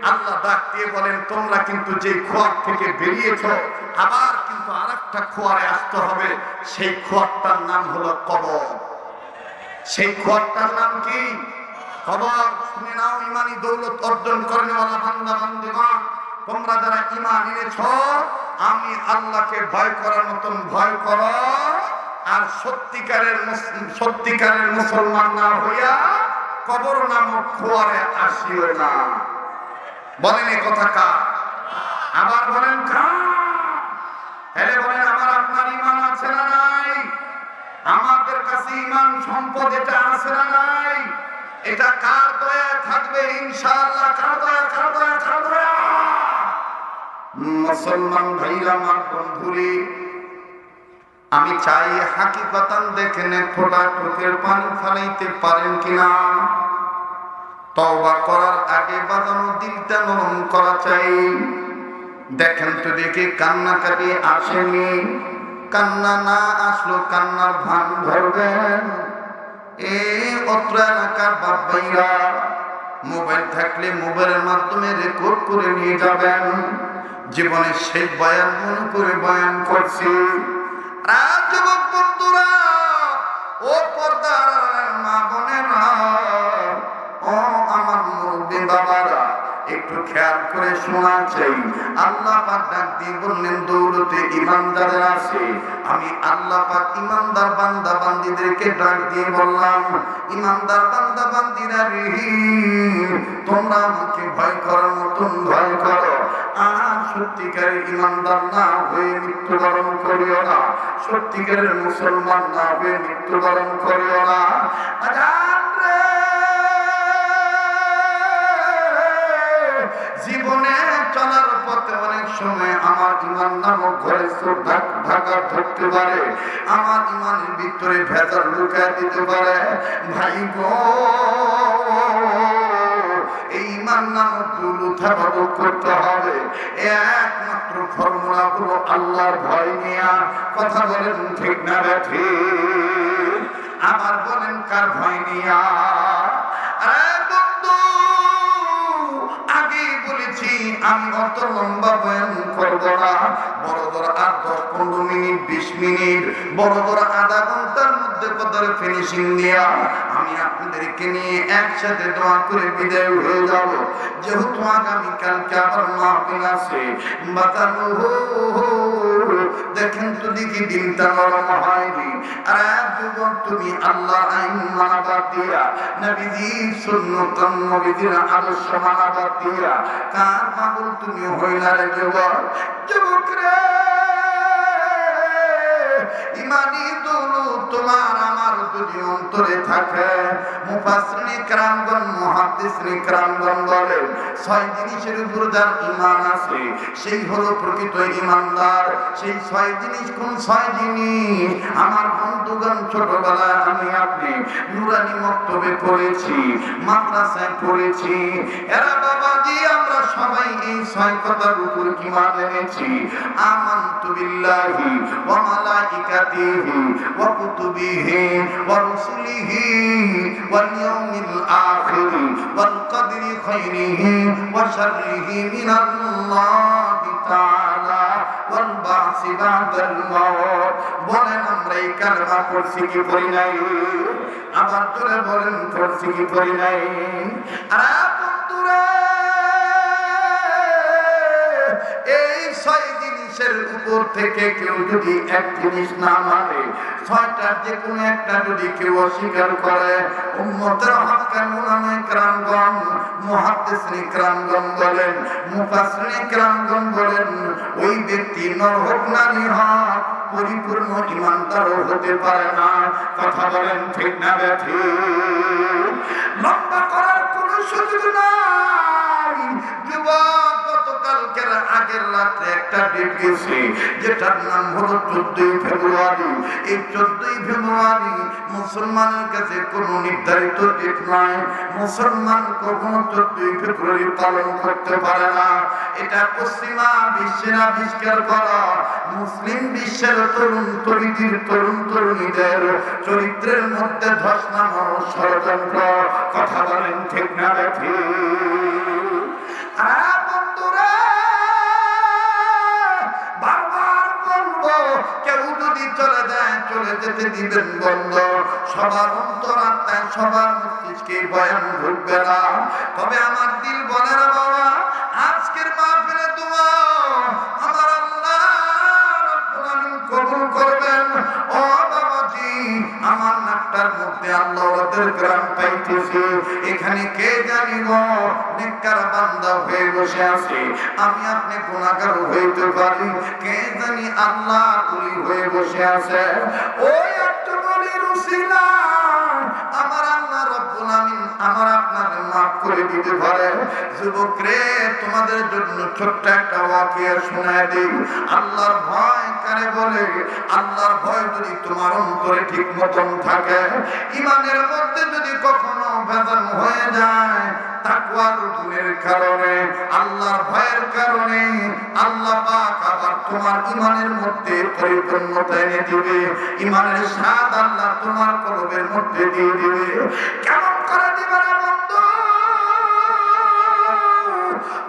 আল্লাহ ডাক দিয়ে বলেন, তোমরা কিন্তু যে খোয়ার থেকে বেরিয়েছো আবার কিন্তু আরেকটা খোয়ারে আসতে হবে, সেই খোয়ারটার নাম হলো কবর। সেই খোয়ারটার নাম কি? কবর। শুনে নাও, ঈমানি দৌলত অর্জন করেন ওয়ালা বান্দা বান্দিগণ, তোমরা যারা ঈমান এনেছো, আমি আল্লাহকে ভয় করার মতন ভয় করো, আর সত্যিকারের মুসলমান না হইয়া কবর নামক খোয়ারে আসিও না। বলেন এই কথা কার? আবার বলেন কার? হেলে বলেন, আমার আপনার ঈমান আছে না নাই? আমাদের কাছে ঈমান সম্পদ এটা আছে না নাই? এটা কার দয়া থাকবে? ইনশাআল্লাহ কার দয়া, কার দয়া, কার দয়া? মুসলমান ভাইরা, আমার বন্ধুরে, আমি চাই হাকিকতান দেখেন ফোঁটা চোখের পানি ফেলাইতে পারেন কিনা। তওবা করার আগে বাঁধানো দিলটা নরম করা চাই। দেখেন তো দেখি কান্নাকাটি আসেনি, কান্না না আসলো কান্নার ভান ধরবেন। অত্র এলাকার বাপ ভাইরা, মোবাইল থাকলে মোবাইলের মাধ্যমে রেকর্ড করে নিয়ে যাবেন। জীবনের সেই বয়ান মনে করে বয়ান করছি। যুবক বন্ধুরা, ও পর্দার মা বোনেরা, ও আমার মুরব্বী বাবারা, একটু একটু খেয়াল করে শোনা চাই। আল্লাহ পাক ডাক দিয়ে বললেন দৌলতে ইমানদারের আছে। আমি আল্লাহ পাক ইমানদার বান্দা বান্দীদেরকে ডাক দিয়ে বললাম, ইমানদার বান্দা বান্দীরা রে, তোমরা আমাকে ভয় করার মতন ভয় করো, আর সত্যিকারের ইমানদার না হয়ে মৃত্যুবরণ করিও না, সত্যিকারের মুসলমান না হয়ে মৃত্যুবরণ করিও না। জীবনে চলার পথে অনেক সময় আমার ইমান নামক ঘরে ঢাকা ধরতে পারে, আমার ইমানের ভিতরে ভেতর লুকায় দিতে পারে। ভাই গো, এই ইমান নামক দৌলত হেফাজত করতে হবে। একমাত্র ফর্মুলা হলো আল্লাহর ভয় নিয়া। কথা বলেন ঠিক না ঠিক? আবার বলেন কার ভয় নিয়া? আমি অত লম্বা বয়ান করব না, বড় বড় 8-10-15 মিনিট 20 মিনিট, বড় বড় আধা ঘন্টার মধ্যে কথার ফিনিশিং দিয়া আমি আপনাদেরকে নিয়ে একসাথে দোয়া করে বিদায় হয়ে যাব। যেহেতু আগামীকালকে আবার মাহফিল আছে, বাতানো দেখেন তো দেখি দিনটা নরম হয়নি। আর যুবক, তুমি আল্লাহ আইন মানাবার দিয়া, নবীজির সুন্নত নবীজির আদর্শ মানাবার দিয়া কার পাগল তুমি হইলা রে যুবক? যুবক রে, ইমানি দৌলত তোমার আমার যদি অন্তরে থাকে, মুফাসসিরিনে কেরামগণ মুহাদ্দিসিনে কেরামগণ বলেন 6 জিনিসের উপর যার ঈমান আছে সেই হলো প্রকৃত ঈমানদার। সেই 6 জিনিস কোন 6 জিনিস? আমার বন্ধুগণ, ছোটবেলায় আমি আপনি নুরানি মক্তবে পড়েছি, মাদ্রাসায় পড়েছি। এরা বাবাজি আমরা সবাই এই 6 কথার উপর ঈমান এনেছি। আমানতু বিল্লাহি ওয়া মালাইকাতিহি ওয়া কুতুবিহি ওয়া রুসুলিহি ওয়াল ইয়াউমিল আখির ওয়াল কদরি খাইরিহি ওয়া শাররিহি মিনাল্লাহি তাআলা ওয়াল বা'সি বা'দাল মাউত। বলেন আমরা এই কালেমা পড়ছি কি পড়ি নাই? আবার জোরে বলেন পড়ছি কি পড়ি নাই? আরে বন্ধুরা, এই 6 জিনিসের উপর থেকে কেউ যদি এক জিনিস না মানে, 6টার যে কোনো একটা যদি কেউ অস্বীকার করে, উম্মতের হক্কানি উলামায়ে কেরামগণ মুহাদ্দিসিনে কেরামগণ বলেন, মুফাসসিরিনে কেরামগণ বলেন, ওই ব্যক্তি নর হোক নারী হোক পরিপূর্ণ ঈমানদারও হতে পারে না। কথা বলেন ঠিক না ঠিক? লম্বা করার কোনো সুযোগ নাই। যুবক, গতকালকের আগের রাতে একটা ডেট গেছে, যেটার নাম হলো 14ই ফেব্রুয়ারি। এই 14ই ফেব্রুয়ারি মুসলমানের কাছে কোনো নির্ধারিত ডেট নয়। মুসলমান কখনো 14ই ফেব্রুয়ারি পালন করতে পারে না। এটা পশ্চিমা বিশ্বের আবিষ্কার করা মুসলিম বিশ্বের তরুণ তরুণীদের তরুণ তরুণীদের চরিত্রের মধ্যে ধস নামানোর ষড়যন্ত্র। কথা বলেন ঠিক না ঠিক? বন্ধুরা, বারবার বলবো, কেউ যদি চলে যায় চলে যেতে দিবেন বন্ধ। সবার অন্তরাত্মায় সবার মস্তিষ্কে বয়ান ঢুকবে না। তবে আমার দিল বলে না বাবা, আজকের মাহফিলে দোয়া আমার আল্লাহ রাব্বুল আলামিন কবুল করবেন। ও বাবাজি, আমার নাকটার মধ্যে আল্লাহ ওদের গ্রাম পাইতেছে। এখানে কে জানিব নেককার বান্দা হয়ে বসে আছে, আমি আপনি গুনাহগার হইতে পারি। কে জানি আল্লাহ ওলি হয়ে বসে আছে। ওই একটা বলির উসিলা আমার আল্লাহ রাব্বুল আলামিন আমার আপনাকে মাফ করে দিতে পারে। যুবক রে, তোমাদের জন্য ছোট্ট একটা ওয়াকিয়া শোনায় দেই। আল্লাহর ভয় কারে বলে? আল্লাহর ভয় যদি তোমার অন্তরে ঠিক মতন থাকে, ঈমানের মধ্যে যদি কখনো ভেজাল হয়ে যায়, তাকওয়ার গুণের কারণে, আল্লাহর ভয়ের কারণে আল্লাহ পাক আবার তোমার ঈমানের মধ্যে পরিপূর্ণতা এনে দিবে। ঈমানের স্বাদ আল্লাহ তোমার কলবের মধ্যে দিয়ে দিবে। কেমন করে দিবে না বন্ধু?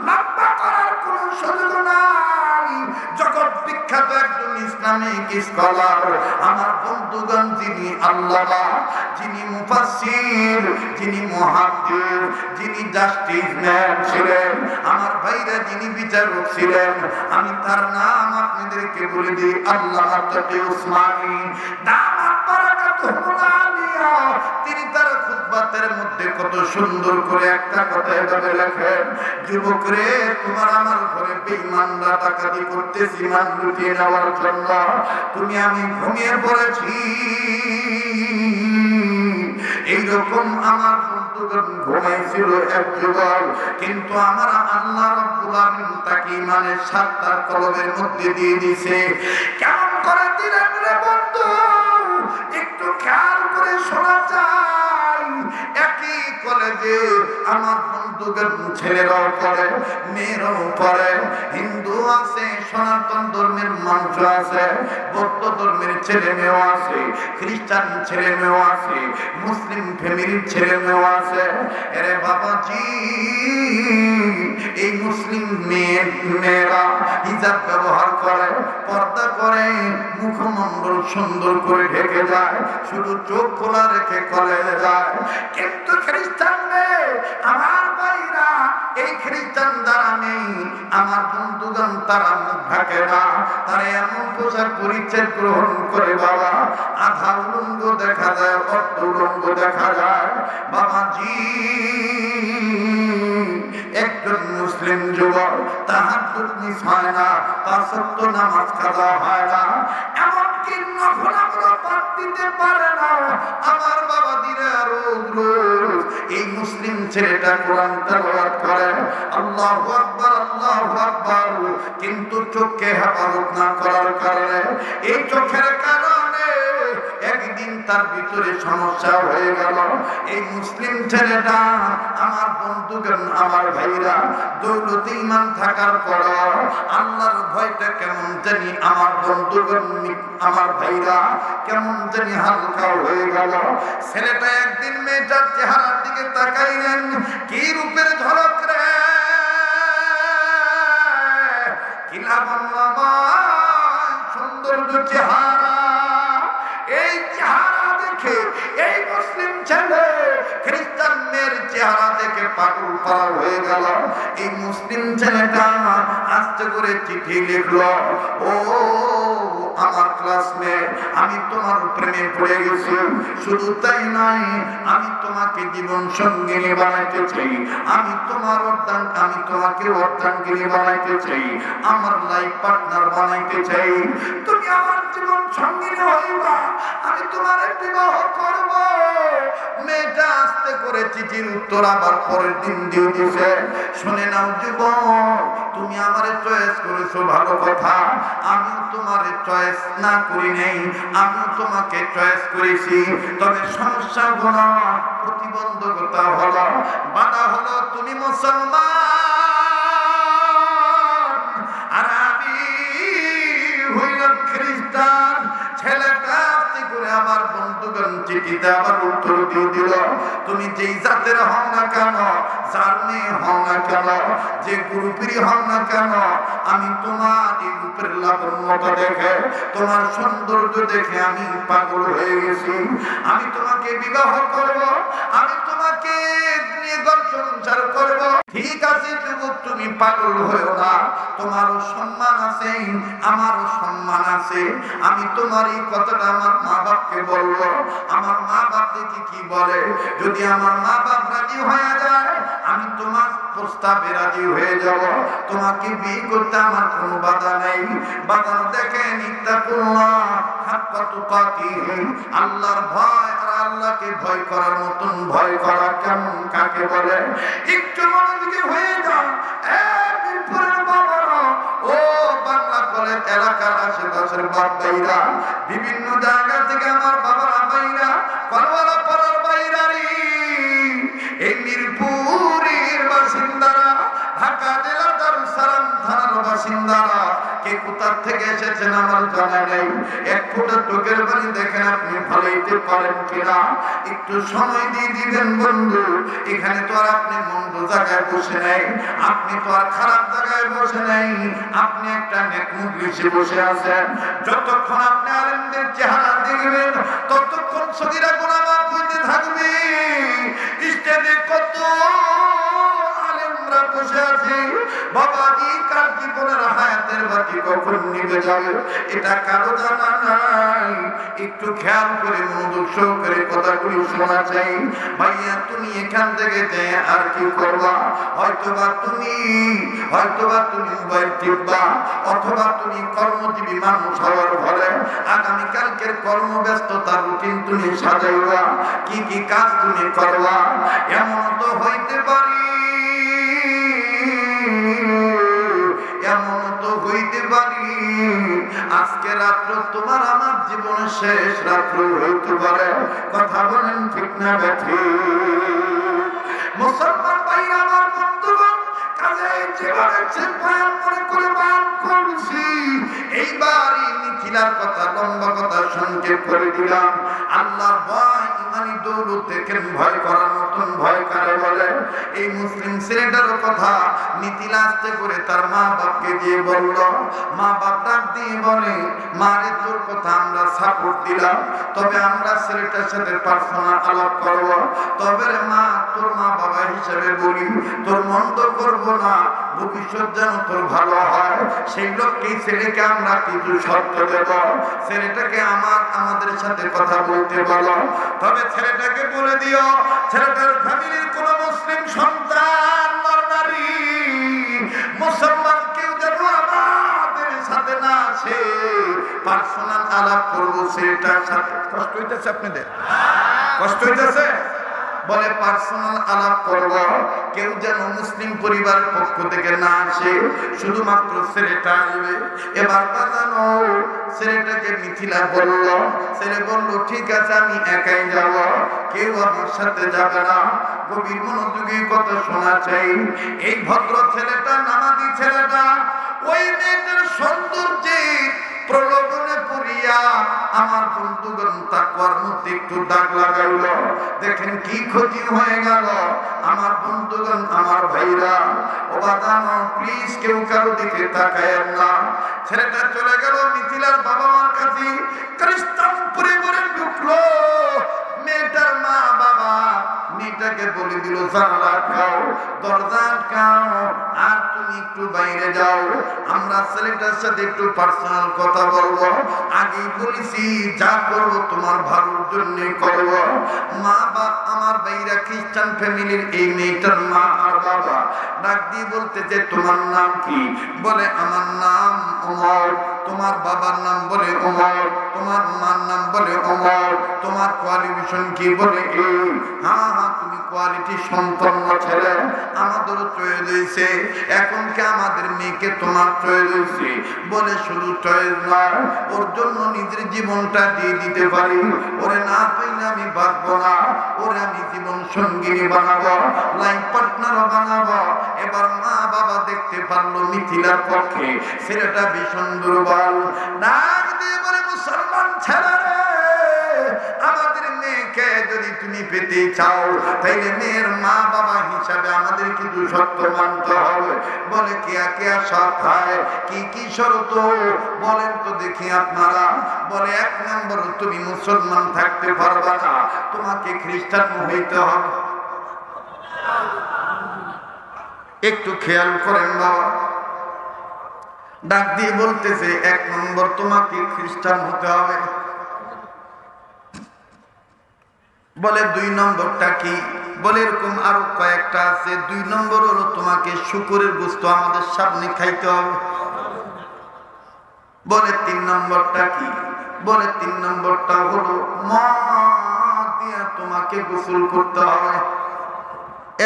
লম্বা করার কোনো সুযোগ নাই। জগৎ বিখ্যাত একজন ইসলামিক স্কলার আমার বন্ধুগণ, যিনি আল্লামা যিনি মুফাসসির, যিনি মুহাদ্দিস, যিনি জাস্টিস ম্যান ছিলেন, আমার ভাইরা যিনি বিচারক ছিলেন, আমি তার নাম আপনাদেরকে বলে দিই, আল্লামা তাকি উসমানী দামাত বারাকাতুহুল আলিয়া। তিনি তার খুতবাতের মধ্যে কত সুন্দর করে একটা কথা এভাবে লেখেন, যুবক রে, তোমার আমার ঘরে বেঈমানরা ডাকাতি করতেছে মান লুটিয়ে নেওয়ার জন্য, তুমি আমি ঘুমিয়ে পড়েছি। এইরকম আমার বন্ধুগণ ঘুমাইছিল এক যুগল, কিন্তু আমার আল্লাহ রাব্বুল আলামিন তাকে ইমানের সাতটার কলবের মধ্যে দিয়ে দিয়েছে। কেমন করে দিলেন রে বন্ধু, একটু খেয়াল করে শোনা যায়। একই কলেজে আমার বন্ধুগণ ছেলেরাও পড়ে, মেয়েরাও পড়ে, হিন্দু আছে, সনাতন ধর্মের মানুষ আছে, বৌদ্ধ ধর্মের ছেলে মেয়েও আছে, খ্রিস্টান ছেলে মেয়েও আছে, মুসলিম ফ্যামিলির ছেলে মেয়েও আছে। আরে বাবাজি, এই মুসলিম মেয়েরা হিজাব ব্যবহার করে, পর্দা করে, মুখমণ্ডল সুন্দর করে ঢেকে যায়, শুধু চোখ খোলা রেখে কলেজে যায়। কিন্তু খ্রিস্টান মেয়ে, আমার ভাইরা, এই খ্রিস্টান দ্বারা নেই, আমার বন্ধুগণ তারা মুখ ঢাকে না, তারা এমন পোশাক পরিচ্ছদ গ্রহণ করে বাবা, আধা উলঙ্গ দেখা যায়, অর্ধ উলঙ্গ দেখা যায়। বাবাজি, একজন মুসলিম যুবক তাহাজ্জুদ মিস হয় না, পাঁচ ওয়াক্ত নামাজ কাজা হয় না, এমনকি নফল আমলও বাদ দিতে পারে না। আমার বাবা দিনে রোজ রোজ এই মুসলিম ছেলেটা কোরআন তেলাওয়াত করে, আল্লাহু আকবার, আল্লাহু আকবার, কিন্তু চোখকে হেফাজত না করার কারণে, এই চোখের কারণে একদিন তার ভিতরে সমস্যা হয়ে গেল। এই মুসলিম ছেলেটা, আমার বন্ধুগণ, আমার ভাইরা, দৌলতে ঈমান থাকার পর আল্লাহর ভয়টা কেমন জানি আমার বন্ধুগণ, আমার ভাইরা, কেমন জানি হালকা হয়ে গেল। ছেলেটা একদিন মেয়েটার চেহারার দিকে তাকাইলেন, কি রূপের ঝলক রে, কি লাবণ্যময় সৌন্দর্য চেহারা। এই চেহারা দেখে এই মুসলিম ছেলে খ্রিস্টান মেয়ের চেহারা দেখে পাগল পারা হয়ে গেল। এই মুসলিম ছেলেটা আস্তে করে চিঠি লিখলো, ও আমার ক্লাসমেট, আমি তোমার প্রেমে পড়ে গেছি, শুধু তাই নয়, আমি তোমাকে জীবন সঙ্গিনী বানাইতে চাই, আমি তোমাকে অর্ধাঙ্গিনী বানাইতে চাই, আমার লাইফ পার্টনার বানাইতে চাই, তুমি আমার জীবন সঙ্গিনী হইবা, আমি তোমার বিবাহ করব। মেয়েটা আস্তে করে চিঠির উত্তর আবার পরের দিন দিয়ে দিছে, শুনে নাও যুবক, তুমি আমারে চয়েস করেছো ভালো কথা, আমি তোমারে চয়েস না করি নাই, আমি তোমাকে চয়েস করেছি, তবে সমস্যা হলো, প্রতিবন্ধকতা হলো, বাধা হলো, তুমি মুসলমান আর আমি হইলাম খ্রিস্টান। ছেলেটা আস্তে করে আমার বন্ধুগণ চিঠিতে আবার উত্তর দিয়ে দিল, তুমি যেই জাতের হও না কেন, যার মেয়ে হও না কেন, যে গ্রুপেরই হও না কেন, আমি তোমার এই রূপের লাবণ্যতা দেখে, তোমার সৌন্দর্য দেখে আমি পাগল হয়ে গেছি, আমি তোমাকে বিবাহ করব, আমি তোমাকে নিয়ে ঘর সংসার করব। ঠিক আছে যুবক, তুমি পাগল হয়েও না, তোমারও সম্মান আছে, আমারও সম্মান আছে, আমি তোমার এই কথাটা আমার মা বাপকে বলবো, আমার মা বাপ দেখি কি বলে, যদি আমার মা বাপ রাজি হয়ে যায়, আমি তোমার প্রস্তাবে রাজি হয়ে যাব, তোমাকে বিয়ে করতে আমার কোনো বাধা নেই। বাধা দেখে ইত্তাকুল্লাহ হাক্কা তুকাতিহি, আল্লাহর ভয় আর আল্লাহকে ভয় করার মতন ভয় করা কেমন কাকে বলে, একটু মনোযোগী হয়ে যাও। মিরপুরের বাবারা, ও বাংলা কলেজ এলাকার আশেপাশের বাপ ভাইরা, বিভিন্ন জায়গা থেকে আমার বাবার ভাইরা, কলওয়ালা পাড়ার ভাইরারি, এই মিরপুরের বাসিন্দারা, ঢাকা জেলা দারুস সালাম থানার বাসিন্দারা, কে কোথা থেকে এসেছেন আমার জানা নেই। এক ফোঁটা চোখের পানি দেখেন আপনি ফালাইতে পারেন কিনা, একটু সময় দিয়ে দিবেন বন্ধু। এখানে তো আর আপনি মন্দ জায়গায় বসে নাই, আপনি তো আর খারাপ জায়গায় বসে নাই, আপনি একটা নেক মুখলিসে বসে আছেন। যতক্ষণ আপনি আলেমদের চেহারা দেখবেন ততক্ষণ সগীরা গুনাহ মাফ হইতে থাকবে। স্টেজে কত আলেমরা বসে আছে, বাবাজি কার জীবনের হায়াতের বাতি কখন নিভে যাবে এটা কারো জানা নাই। একটু খেয়াল করে মনোযোগ সহকারে কথাগুলি শোনা চাই। ভাইয়া তুমি এখান থেকে যে আর কি করবা, হয়তোবা তুমি মোবাইল টিপবা, অথবা তুমি কর্মজীবী মানুষ হওয়ার ফলে আগামীকালকের কর্মব্যস্ততার রুটিন তুমি সাজাইবা, কি কি কাজ তুমি করবা। এমন তো হইতে পারি, এমন তো হইতে পারি আজকে রাত্র তোমার আমার জীবনের শেষ রাত্র হইতে পারে। কথা বলেন ঠিক না বেঠি? মুসলমান ভাইরা আমার বন্ধুগণ, কাজে জীবনের শেষ বয়ান মনে করে বয়ান করছি। এইবারই মিথিলার কথা, লম্বা কথা সংক্ষেপ করে দিলাম। আল্লাহর ভয় ইমানি দৌলত দেখেন ভয় করার মতন ভয় কারে বলে? এই মুসলিম ছেলেটারও কথা মিথিলা আসতে করে তার মা বাপকে দিয়ে বলল। মা বাপ ডাক দিয়ে বলে, মারে তোর কথা আমরা সাপোর্ট দিলাম, তবে আমরা ছেলেটার সাথে পার্সোনাল আলাপ করব। তবে রে মা, তোর মা বাবা হিসেবে বলি, তোর মন্দ করব না, ভবিষ্যৎ যেন তোর ভালো হয় সেই লোককেই ছেলেকে আমরা কিছু শর্ত দেব। ছেলেটাকে আমাদের সাথে কথা বলতে বলো। তবে ছেলেটাকে বলে দিও, ছেলেটার ফ্যামিলির কোন মুসলিম সন্তান নারী মুসলমান কেউ যেন আমাদের সাথে না আসে, পার্সোনাল আলাপ করবো ছেলেটার সাথে। কষ্ট হইতেছে আপনাদের? কষ্ট হইতেছে? বলে পার্সোনাল আলাপ করব, কেউ যেন মুসলিম পরিবারের পক্ষ থেকে না আসে, শুধুমাত্র ছেলেটা আসবে। এবার বাজানো ছেলেটাকে মিথিলা বলল। ছেলে বলল, ঠিক আছে আমি একাই যাব, কেউ আমার সাথে যাবে না। গভীর মনোযোগী কথা শোনা চাই। এই ভদ্র ছেলেটা, নামাজি ছেলেটা, ওই মেয়েটার সৌন্দর্যে প্রলোভনে পড়িয়া আমার বন্ধুগণ তাকওয়ার মধ্যে একটু দাগ লাগাইল। দেখেন কি ক্ষতি হয়ে গেল আমার বন্ধুগণ, আমার ভাইরা। ও বাদানো প্লিজ কেউ কারো দিকে তাকায়েন না। ছেলেটা চলে গেল মিথিলার বাবা মার কাছে, খ্রিস্টান পরিবারে ঢুকলো। মেয়েটার মা বাবা মেয়েটাকে বলে দিল, জানালা আটকাও, দরজা আটকাও, আর তুমি একটু বাইরে যাও, আমরা ছেলেটার সাথে একটু পার্সোনাল কথা বলবো। আগেই বলেছি যা করবো তোমার ভালোর জন্য করবো। মা বাপ আমার বাইরা খ্রিস্টান ফ্যামিলির এই মেয়েটার মা আর বাবা ডাক দিয়ে বলতেছে, তোমার নাম কি? বলে আমার নাম ওমর। তোমার বাবার নাম? বলে ওমর। তোমার মার নাম? বলে ওমর। তোমার কোয়ালিফিকেশন কি? বলে এই। হ্যাঁ হ্যাঁ, তুমি কোয়ালিটি সম্পন্ন ছেলে, আমাদেরও চয়েস হয়েছে। এখন কি আমাদের মেয়েকে তোমার চয়েস হয়েছে? বলে শুধু চয়েস নয়, ওর জন্য নিজের জীবনটা দিয়ে দিতে পারি। ওরে না পাইলে আমি বাঁচবো না, ওরে আমি জীবন সঙ্গিনী বানাবো, লাইফ পার্টনারও বানাবো। এবার মা বাবা দেখতে পারলো মিথিলার পক্ষে ছেলেটা ভীষণ দুর্বল। ডাক দিয়ে বলে, মুসলমান ছেলেরে, আমাদের মেয়েকে যদি তুমি পেতে চাও তাইলে মেয়ের মা বাবা হিসাবে আমাদের কিছু শর্ত মানতে হবে। বলে কেয়া কেয়া শর্ত হয়? কি কি শর্ত বলেন তো দেখি আপনারা। বলে এক নম্বর, তুমি মুসলমান থাকতে পারবা না, তোমাকে খ্রিস্টান হইতে হবে। একটু খেয়াল করেন বাবা, ডাক দিয়ে বলতেছে এক নম্বর তোমাকে খ্রিস্টান হতে হবে। বলে দুই নম্বরটা কি? বলে এরকম আরো কয়েকটা আছে। দুই নম্বর হলো তোমাকে শুকরের গোশত আমাদের সামনে খাইতে হবে। বলে তিন নম্বরটা কি? বলে তিন নম্বরটা হলো মদ দিয়ে তোমাকে গোসল করতে হবে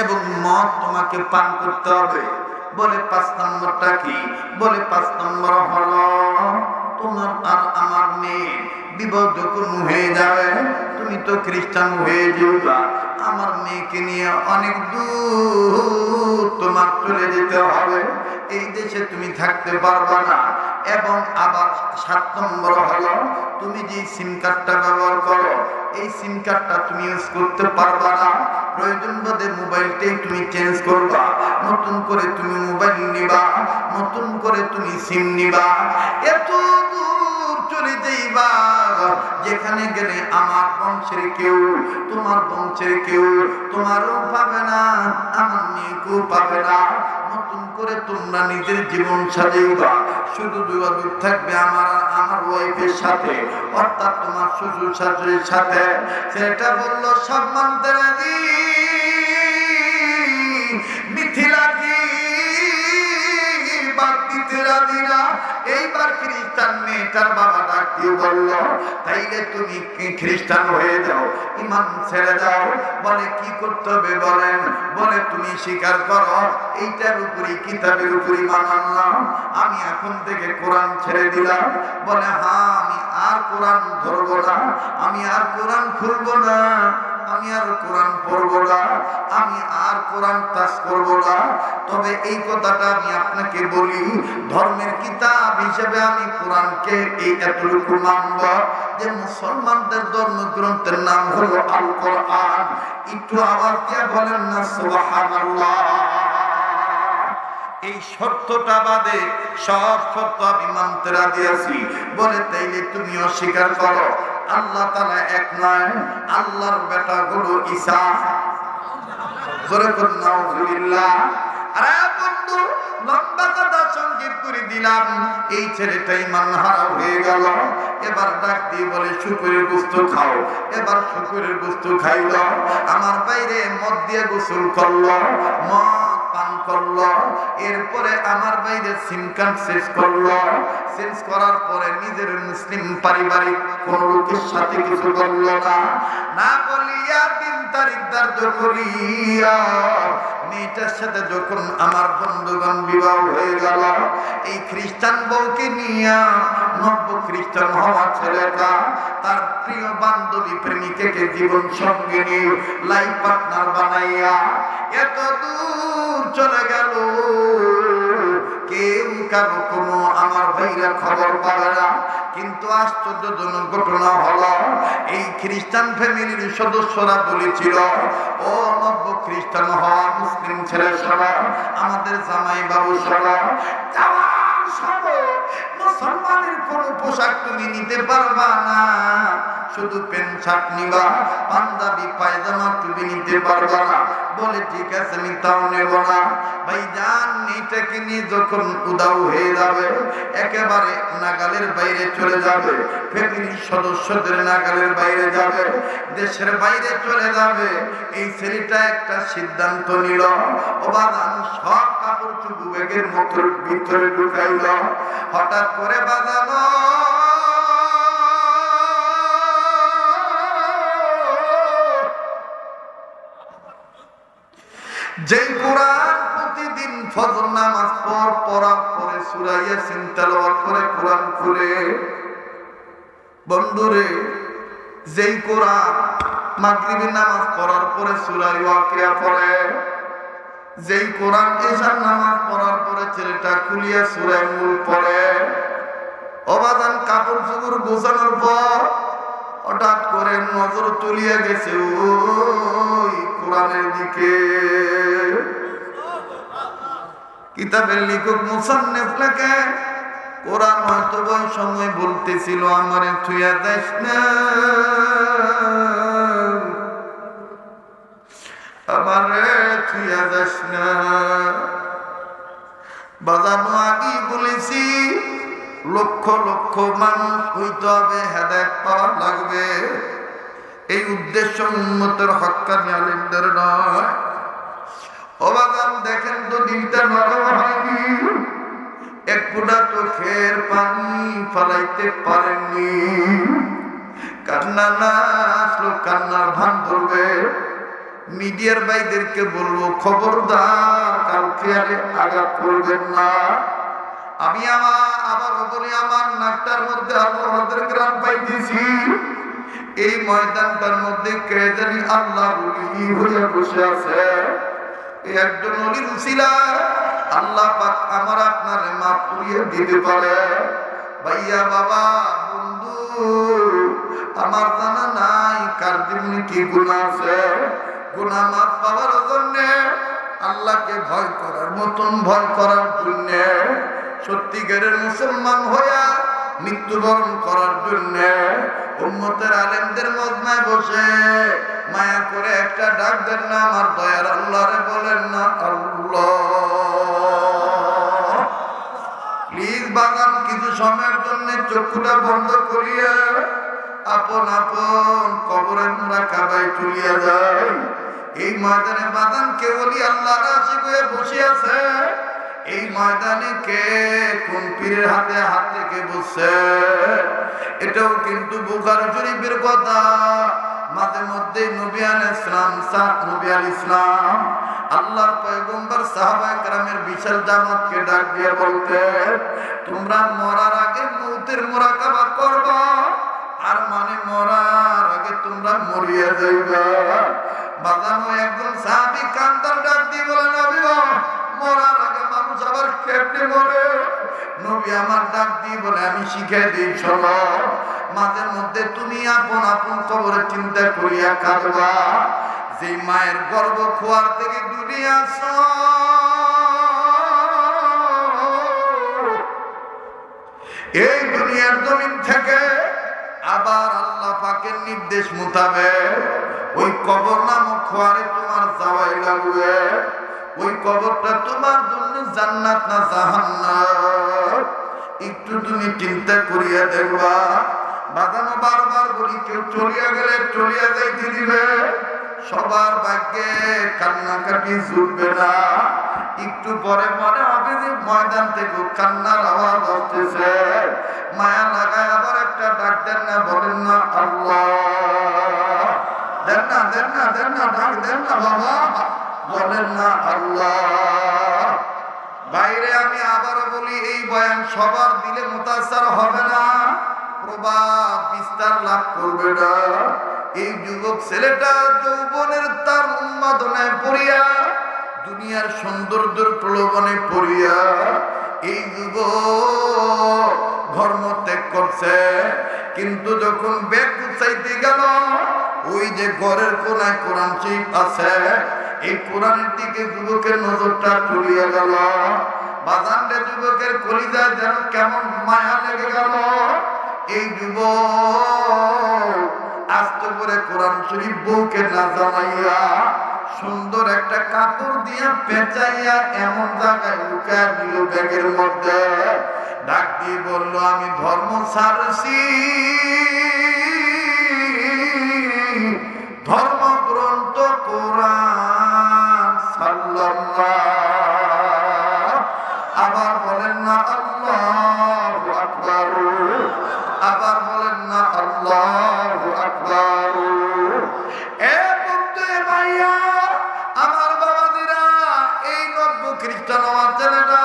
এবং মদ তোমাকে পান করতে হবে। বলে পাঁচ নম্বরটা কি? বলে পাঁচ নম্বর হলো তোমার আর আমার মেয়ে বিবাহ যখন হয়ে যাবে, তুমি তো খ্রিস্টান হয়ে যাবা, আমার মেয়েকে নিয়ে অনেক দূর তোমার চলে যেতে হবে, এই দেশে তুমি থাকতে পারবা না। এবং আবার 7 নম্বর হলো তুমি যে সিম কার্ডটা ব্যবহার করো এই সিম কার্ডটা তুমি ইউজ করতে পারবা না, প্রয়োজন বোধে মোবাইলটাই তুমি চেঞ্জ করবা, নতুন করে তুমি মোবাইল নিবা, নতুন করে তুমি সিম নিবা, এত দূর চলে যাইবা যেখানে গেলে আমার বংশের কেউ তোমার বংশের কেউ তোমারও পাবে না, আমার মেয়েকেও পাবে না। নতুন করে তোমরা নিজের জীবন সাজাইবা, শুধু যোগাযোগ থাকবে আমার ওয়াইফের সাথে, অর্থাৎ তোমার শ্বশুর শাশুড়ির সাথে। সেটা বললো সব মানতে রাজি, মিথিলাজি বাদ দিতে রাজি না। এইবার খ্রিস্টান মেয়েটার বাবা ডাক দিয়ে বলল তাইলে তুমি খ্রিস্টান হয়ে যাও, ইমান ছেড়ে যাও। বলে কি করতে হবে বলেন? বলে তুমি স্বীকার করো এইটার উপরই কিতাবের উপরই ঈমান আনলাম, আমি এখন থেকে কোরআন ছেড়ে দিলাম। বলে হ্যাঁ আমি আর কোরআন ধরবো না, আমি আর কোরআন খুলবো না, আমি আর কোরআন পড়বো না, আমি আর কোরআন টাচ করবো না। তবে এই কথাটা আমি আপনাকে বলি, ধর্মের কিতাব হিসেবে আমি কোরআনকে এই এতটুকু মানব যে মুসলমানদের ধর্মগ্রন্থের নাম হলো আল কোরআন। একটু আওয়াজ দিয়ে বলেন না সুবহানাল্লাহ। এই শর্তটা বাদে সব শর্ত আমি মানতে রাজি আছি। বলে তাইলে তুমি অস্বীকার করো আল্লাহ তাআলা এক নয়, আল্লাহর বেটা হলো ঈসা। জোরে বলুন নাউযুবিল্লাহ। আরে বন্ধু লম্বা কথা সংক্ষেপ করে দিলাম, এই ছেলেটাই মানহারা হয়ে গেল। এবার ডাক দিয়ে বলে শুকরের গোশত খাও। এবার শুকরের গোশত খাইল, আমার বাইরে মদ দিয়ে গোসল করলো, মদ পান করলো। এরপরে আমার বাইরে সিম কার্ড শেষ করলো, চেঞ্জ করার পরে নিজের মুসলিম পারিবারিক কোন লোকের সাথে কিছু বলল না, না বলিয়া 3 তারিখ ধার্য করিয়া মেয়েটার সাথে যখন আমার বন্ধুগণ বিবাহ হয়ে গেল, এই খ্রিস্টান বউকে নিয়ে নব্য খ্রিস্টান হওয়া ছেলেটা তার প্রিয় বান্ধবী প্রেমিকাকে জীবন সঙ্গিনী লাইফ পার্টনার বানাইয়া এত দূর চলে গেল, কেউ কারো কোনো আমার ভাইরা খবর পাবে না। কিন্তু আশ্চর্যজনক ঘটনা হলো এই খ্রিস্টান ফ্যামিলির সদস্যরা বলেছিল ও নব্য খ্রিস্টান হওয়া মুসলিম ছেলে সবাই আমাদের জামাই বাবু সবাই মুসলমানের কোন পোশাক তুমি নিতে পারবা না, শুধু প্যান্ট শার্ট নিবা, পাঞ্জাবি পায়জামা তুমি নিতে পারবা না। বলে ঠিক আছে আমি তাও নেব না। ভাইজান এইটাকে নিয়ে যখন উদাও হয়ে যাবে, একেবারে নাগালের বাইরে চলে যাবে, ফ্যামিলির সদস্যদের নাগালের বাইরে যাবে, দেশের বাইরে চলে যাবে, এই ছেলেটা একটা সিদ্ধান্ত নিল। বাজান সব কাপড় চুপু ব্যাগের মধ্যে ভিতরে ঢুকাইল। হঠাৎ করে বাজানো যে কোরআন প্রতিদিন ফজর নামাজ পড়ার পরে সূরা ইয়াসিন তেলাওয়াত করে কোরআন খুলে, বন্ধুরে যেই কোরআন মাগরিবের নামাজ পড়ার পরে সূরা ওয়াকিয়া পড়ে, যেই কোরআন এশার নামাজ পড়ার পরে ছেলেটা খুলিয়া সূরা মুল পড়ে, অবাদান কাপড় চোপড় গোছানোর পর হঠাৎ করে নজর চলিয়া গেছে ওই কোরআনের দিকে। কিতাবের লেখক মুসান্নিফ লেখে কোরআন হয়তো ওই সময় বলতেছিল আমারে ছুঁয়া যাস না, আমারে ছুঁয়া যাস না। বাজানো আগেই বলেছি লক্ষ লক্ষ মানুষ হইতে হবে, হেদায়েত পাওয়া লাগবে। এই উদ্দেশ্য উম্মতের হক্কানি আলেমদের নয়। অবাগান দেখেন তো দিনটা নরম হয়নি, এক ফোঁটা চোখের পানি ফলাইতে পারেননি। কান্না না আসলো কান্নার ভান ধরবে। মিডিয়ার ভাইদেরকে বলবো খবরদার কাউকে আঘাত করবেন না। আমি আবারও বলি আমার নাকটার মধ্যে আল্লাহর গ্রাম পাইতেছি। এই ময়দানটার মধ্যে কে জানি আল্লাহ হয়ে বসে আছে। এই একজন ওলির উসিলায় আল্লাহ পাক আমার আপনার মাফ করিয়ে দিতে পারে। ভাইয়া বাবা বন্ধু, আমার জানা নাই কার জীবনে কি গুনাহ আছে। গুনাহ মাফ পাওয়ার জন্য, আল্লাহকে ভয় করার মতন ভয় করার জন্য, সত্যিকারের মুসলমান হইয়া মৃত্যুবরণ করার জন্য উম্মতের আলেমদের মজমায় বসে মায়া করে একটা ডাক দেন না, আমার দয়ার আল্লাহরে বলেন না আল্লাহ। প্লিজ বাগান কিছু সময়ের জন্য চক্ষুটা বন্ধ করিয়া আপন আপন কবরের মুরাকাবায় চলিয়া যায়। এই ময়দানে বাগান কে বলি আল্লাহর আশিক হয়ে বসে আছে। এই ময়দানে কে কোন পীরের হাতে হাত থেকে বসছে, এটাও কিন্তু বুখারী শরীফের কথা। মাঝে মধ্যে নবী আলাইহিস সালাম নবী আলাইহিস সালাম আল্লাহর পয়গম্বর সাহাবায়ে কেরামের বিশাল জামাতকে ডাক দিয়ে বলতেন, তোমরা মরার আগে মউতের মুরাকাবা করবা, আর মানে মরার আগে তোমরা মরিয়া যাইবা। বাজানো একজন সাহাবী কান্দার ডাক দিয়ে বলেন, নবী গো, মরার আগে মানুষ আবার কেমনে মরে? নবী আমার ডাক দিয়ে বলে, আমি শিখাই দিই শোনো। মাঝে মধ্যে তুমি আপন আপন কবরে চিন্তা করিয়া কাঁদবা, যে মায়ের গর্ভ খোয়ার থেকে দুনিয়া আসো, এই দুনিয়ার জমিন থেকে আবার আল্লাহ পাকের নির্দেশ মোতাবেক ওই কবর নামক খোয়ারে তোমার যাওয়াই লাগবে। ওই কবরটা তোমার জন্য জান্নাত না জাহান্নাম, একটু তুমি চিন্তা করিয়া দেখবা। বাজানো বারবার বলি, কেউ চলিয়া গেলে চলিয়া যাইতে দিবে, সবার ভাগ্যে কান্নাকাটি জুটবে না। একটু পরে মনে হবে যে ময়দান থেকে কান্নার আওয়াজ আসতেছে, মায়া লাগায় আবার একটা ডাক দেন না, বলেন না আল্লাহ, দেন না দেন না দেন না, ডাক দেন না বাবা, বলেন না আল্লাহ। বাইরে আমি আবারও বলি, এই বয়ান সবার দিলে মুতাসার হবে না, প্রভাব বিস্তার লাভ করবে না। এই যুবক ছেলেটা যৌবনের তার উন্মাদনায় পড়িয়া, দুনিয়ার সৌন্দর্যের প্রলোভনে পড়িয়া এই যুবক ধর্ম ত্যাগ করছে। কিন্তু যখন ব্যাগ গুছাইতে গেল, ওই যে ঘরের কোনায় কোরআন শরীফ আছে, এই কোরআনের দিকে যুবকের নজরটা চলিয়ে গেল। বাজানরে যুবকের কলিজায় যেন কেমন মায়া লেগে গেল। এই যুবক আস্তে করে কোরআন শরীফ বউকে না জানাইয়া সুন্দর একটা কাপড় দিয়ে পেঁচাইয়া এমন জায়গায় লুকায় দিল ব্যাগের মধ্যে। ডাক দিয়ে বলল, আমি ধর্ম ছাড়ছি, ধর্মগ্রন্থ কোরআন ছাড়লাম না। আবার বলেন না আল্লাহু আকবার, আবার বলেন না আল্লাহু আকবার। এ বন্ধু ভাইয়া, আমার বাবাজিরা, এই নব্য খ্রিস্টান আমার ছেলেটা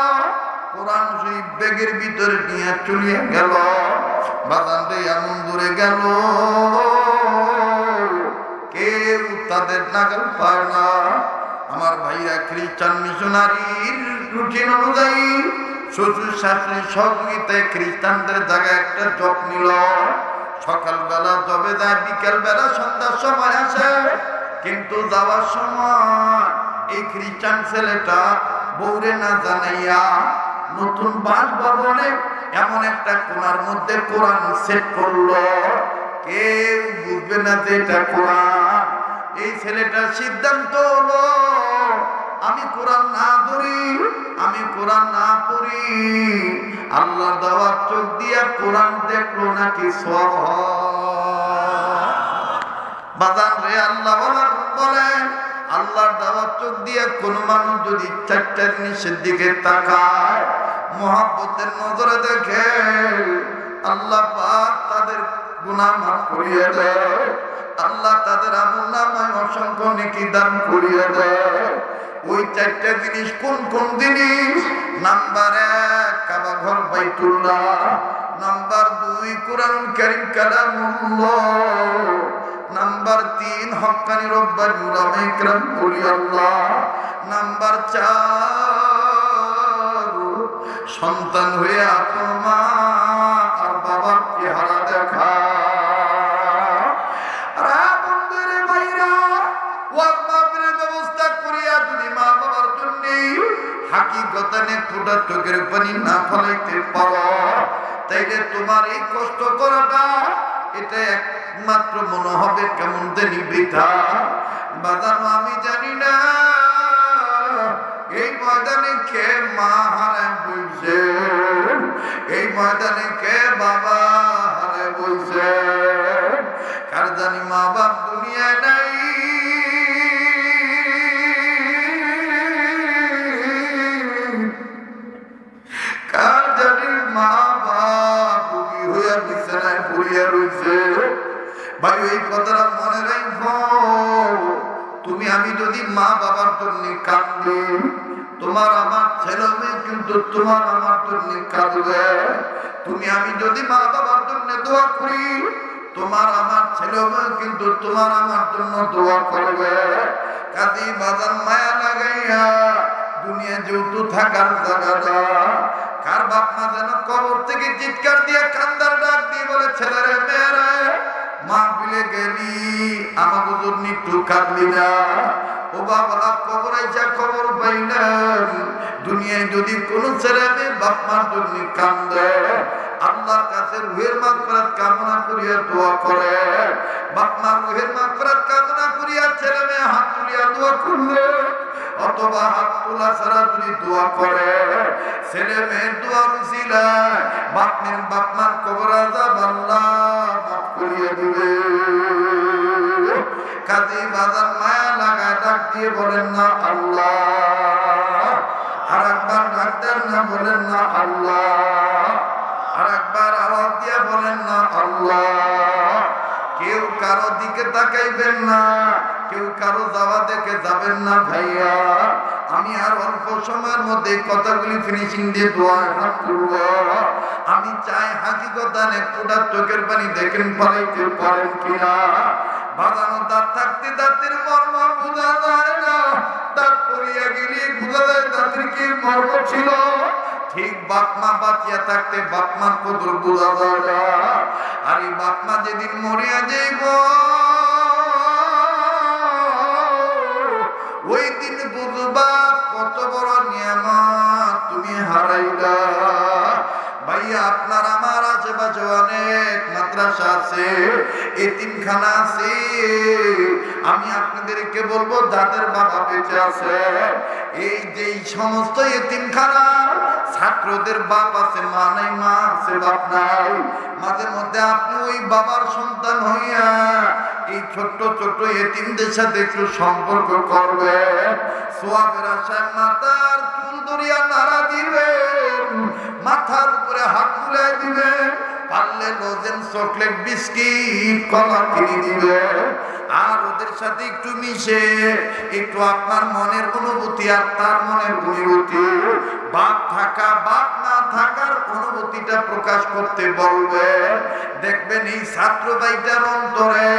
কোরআন শরীফ ব্যাগের ভিতরে নিয়ে চলিয়ে গেল। বাজানটা এমন দূরে গেল, কেউ তাদের নাগাল পায় না। আমার ভাইরা খ্রিস্টান মিশনারির রুটিন অনুযায়ী শ্বশুর শাশুড়ির সহযোগিতায় খ্রিস্টানদের জায়গায় একটা জব নিল। সকালবেলা জবে যায়, বিকেল বেলা সন্ধ্যার সময় আসে। কিন্তু যাওয়ার সময় এই খ্রিস্টান ছেলেটা বউরে না জানাইয়া নতুন বাসভবনে এমন একটা কোণার মধ্যে কোরআন সেট করলো, কেউ বুঝবে না যে এটা কোরআন। এই ছেলেটার সিদ্ধান্ত হলো, আমি কোরআন না ধরি, আমি কোরআন না পড়ি। আল্লাহ দেওয়ার চোখ দিয়া কোরআন দেখলো নাকি সব বাজান রে। আল্লাহ বলেন, আল্লাহর দেওয়ার চোখ দিয়া কোন মানুষ যদি চারটা জিনিসের দিকে তাকায়, মহব্বতের নজরে দেখে, আল্লাহ পাক তাদের গুনাহ মাফ করিয়ে দেয়। আল্লাহ তাদের আমলনামায় অসংখ্য নেকি দান করিয়ে দেয়। ওই চারটা জিনিস কোন কোন জিনিস? নাম্বার 1 কাবা ঘর বাইতুল্লাহ, নাম্বার 2 কোরআন কারীম কালামুল্লাহ, নাম্বার 3 হক্কানি রব্বানি উলামা ইকরাম ওলিয়া আল্লাহ। নাম্বার 4 সন্তান হয়ে আপন মা আর বাবার চেহারা দেখা। বন্ধুরে ভাইরা, ওয়াজ মাহফিলের ব্যবস্থা করিয়া যদি মা বাবার জন্য হাকিকতানে ফোটা চোখের পানি না ফলাইতে পারো, তাইলে তোমার এই কষ্ট করাটা এটা একমাত্র মনে হবে কেমন জানি বৃথা। বাদানো আমি জানি না এই ময়দানে কে মা হারায় বইছে, এই ময়দানে কে বাবা হারায় বইছে। কার জানি মা বাপ দুনিয়ায় নাই, কার জানি মা বাপ রোগী হইয়া বিছানায় পড়িয়া রইছে। ভাই এই কথাটা মনে রাখো, তুমি আমি যদি মা বাবার জন্য কাঁদি, তোমার আমার ছেলে মেয়ে কিন্তু তোমার আমার জন্য কাঁদবে। তুমি আমি যদি মা বাবার জন্য দোয়া করি, তোমার আমার ছেলে মেয়ে কিন্তু তোমার আমার জন্য দোয়া করবে। কাজী বাজার মায়া লাগাইয়া দুনিয়া যেহেতু থাকার জায়গাটা, কার বাপ মা যেন কবর থেকে চিৎকার দিয়ে কান্দার ডাক দিয়ে বলে, ছেলেরে মেয়েরা মা বিলে গেলি আমাকে জন্য একটু কাঁদলি না। ও বাবা কবর আইসা খবর পাইলাম দুনিয়ায় যদি কোন ছেলে মেয়ে বাপ মার জন্য কান্দে, আল্লাহর কাছে রুহের মাগফিরাত কামনা করিয়া দোয়া করে। বাপ মার রুহের মাগফিরাত কামনা করিয়া ছেলে মেয়ে হাত তুলিয়া দোয়া করলে, অথবা হাত তোলা ছাড়া যদি দোয়া করে, ছেলে মেয়ের দোয়ার উসিলায় বাপ মার কবর আযাব আল্লাহ মাফ করিয়া দিবে। কাজী বাজার মায়া লাগায় ডাক দিয়ে বলেন না আল্লাহ, আর একবার ডাক দেন না বলেন না আল্লাহ, আর একবার আওয়াজ দিয়ে বলেন না আল্লাহ। কেউ কারো দিকে তাকাইবেন না, কেউ কারো যাওয়া দেখে যাবেন না ভাইয়া। আমি আর অল্প সময়ের মধ্যে কথাগুলি ফিনিশিং দিয়ে দোয়ায় হাত তুলব। আমি চাই হাকিকতানে পুরা চোখের পানি দেখেন পালাইতে পারেন কিনা। বাজানো দাঁত থাকতে দাঁতের মর্ম বোঝা যায় না, দাঁত পড়িয়া গেলে বোঝা যায় দাঁতের কি মর্ম ছিল। ঠিক বাপমা বাঁচিয়া থাকতে বাপমার কদর বোঝা যায় না, আর এই বাপমা যেদিন মরিয়া যাইব ওই দিন বুঝবা কত বড় নিয়ামত তুমি হারাইলা। ভাইয়া আপনার আমার আশেপাশে অনেক মাদ্রাসা আছে, এতিমখানা আছে। আমি আপনাদেরকে বলবো যাদের বাবা বেঁচে আছে, এই যে সমস্ত এতিমখানা ছাত্রদের বাপ আছে, মা নাই, মা আছে বাপ নাই। মাঝে মধ্যে আপনি ওই বাবার সন্তান হইয়া এই ছোট্ট ছোট্ট এতিমদের সাথে একটু সম্পর্ক করবে, সোয়াবের আশায় মাথার চুল ধরিয়া নাড়া দিবেন, মাথার উপরে হাত তুলে দিবে, পারলে লোজেন চকলেট বিস্কিট কলা কিনে দিবে। আর ওদের সাথে একটু মিশে একটু আপনার মনের অনুভূতি আর তার মনের অনুভূতি, বাপ থাকা বাপ না থাকার অনুভূতিটা প্রকাশ করতে বলবে। দেখবেন এই ছাত্র ভাইটার অন্তরে,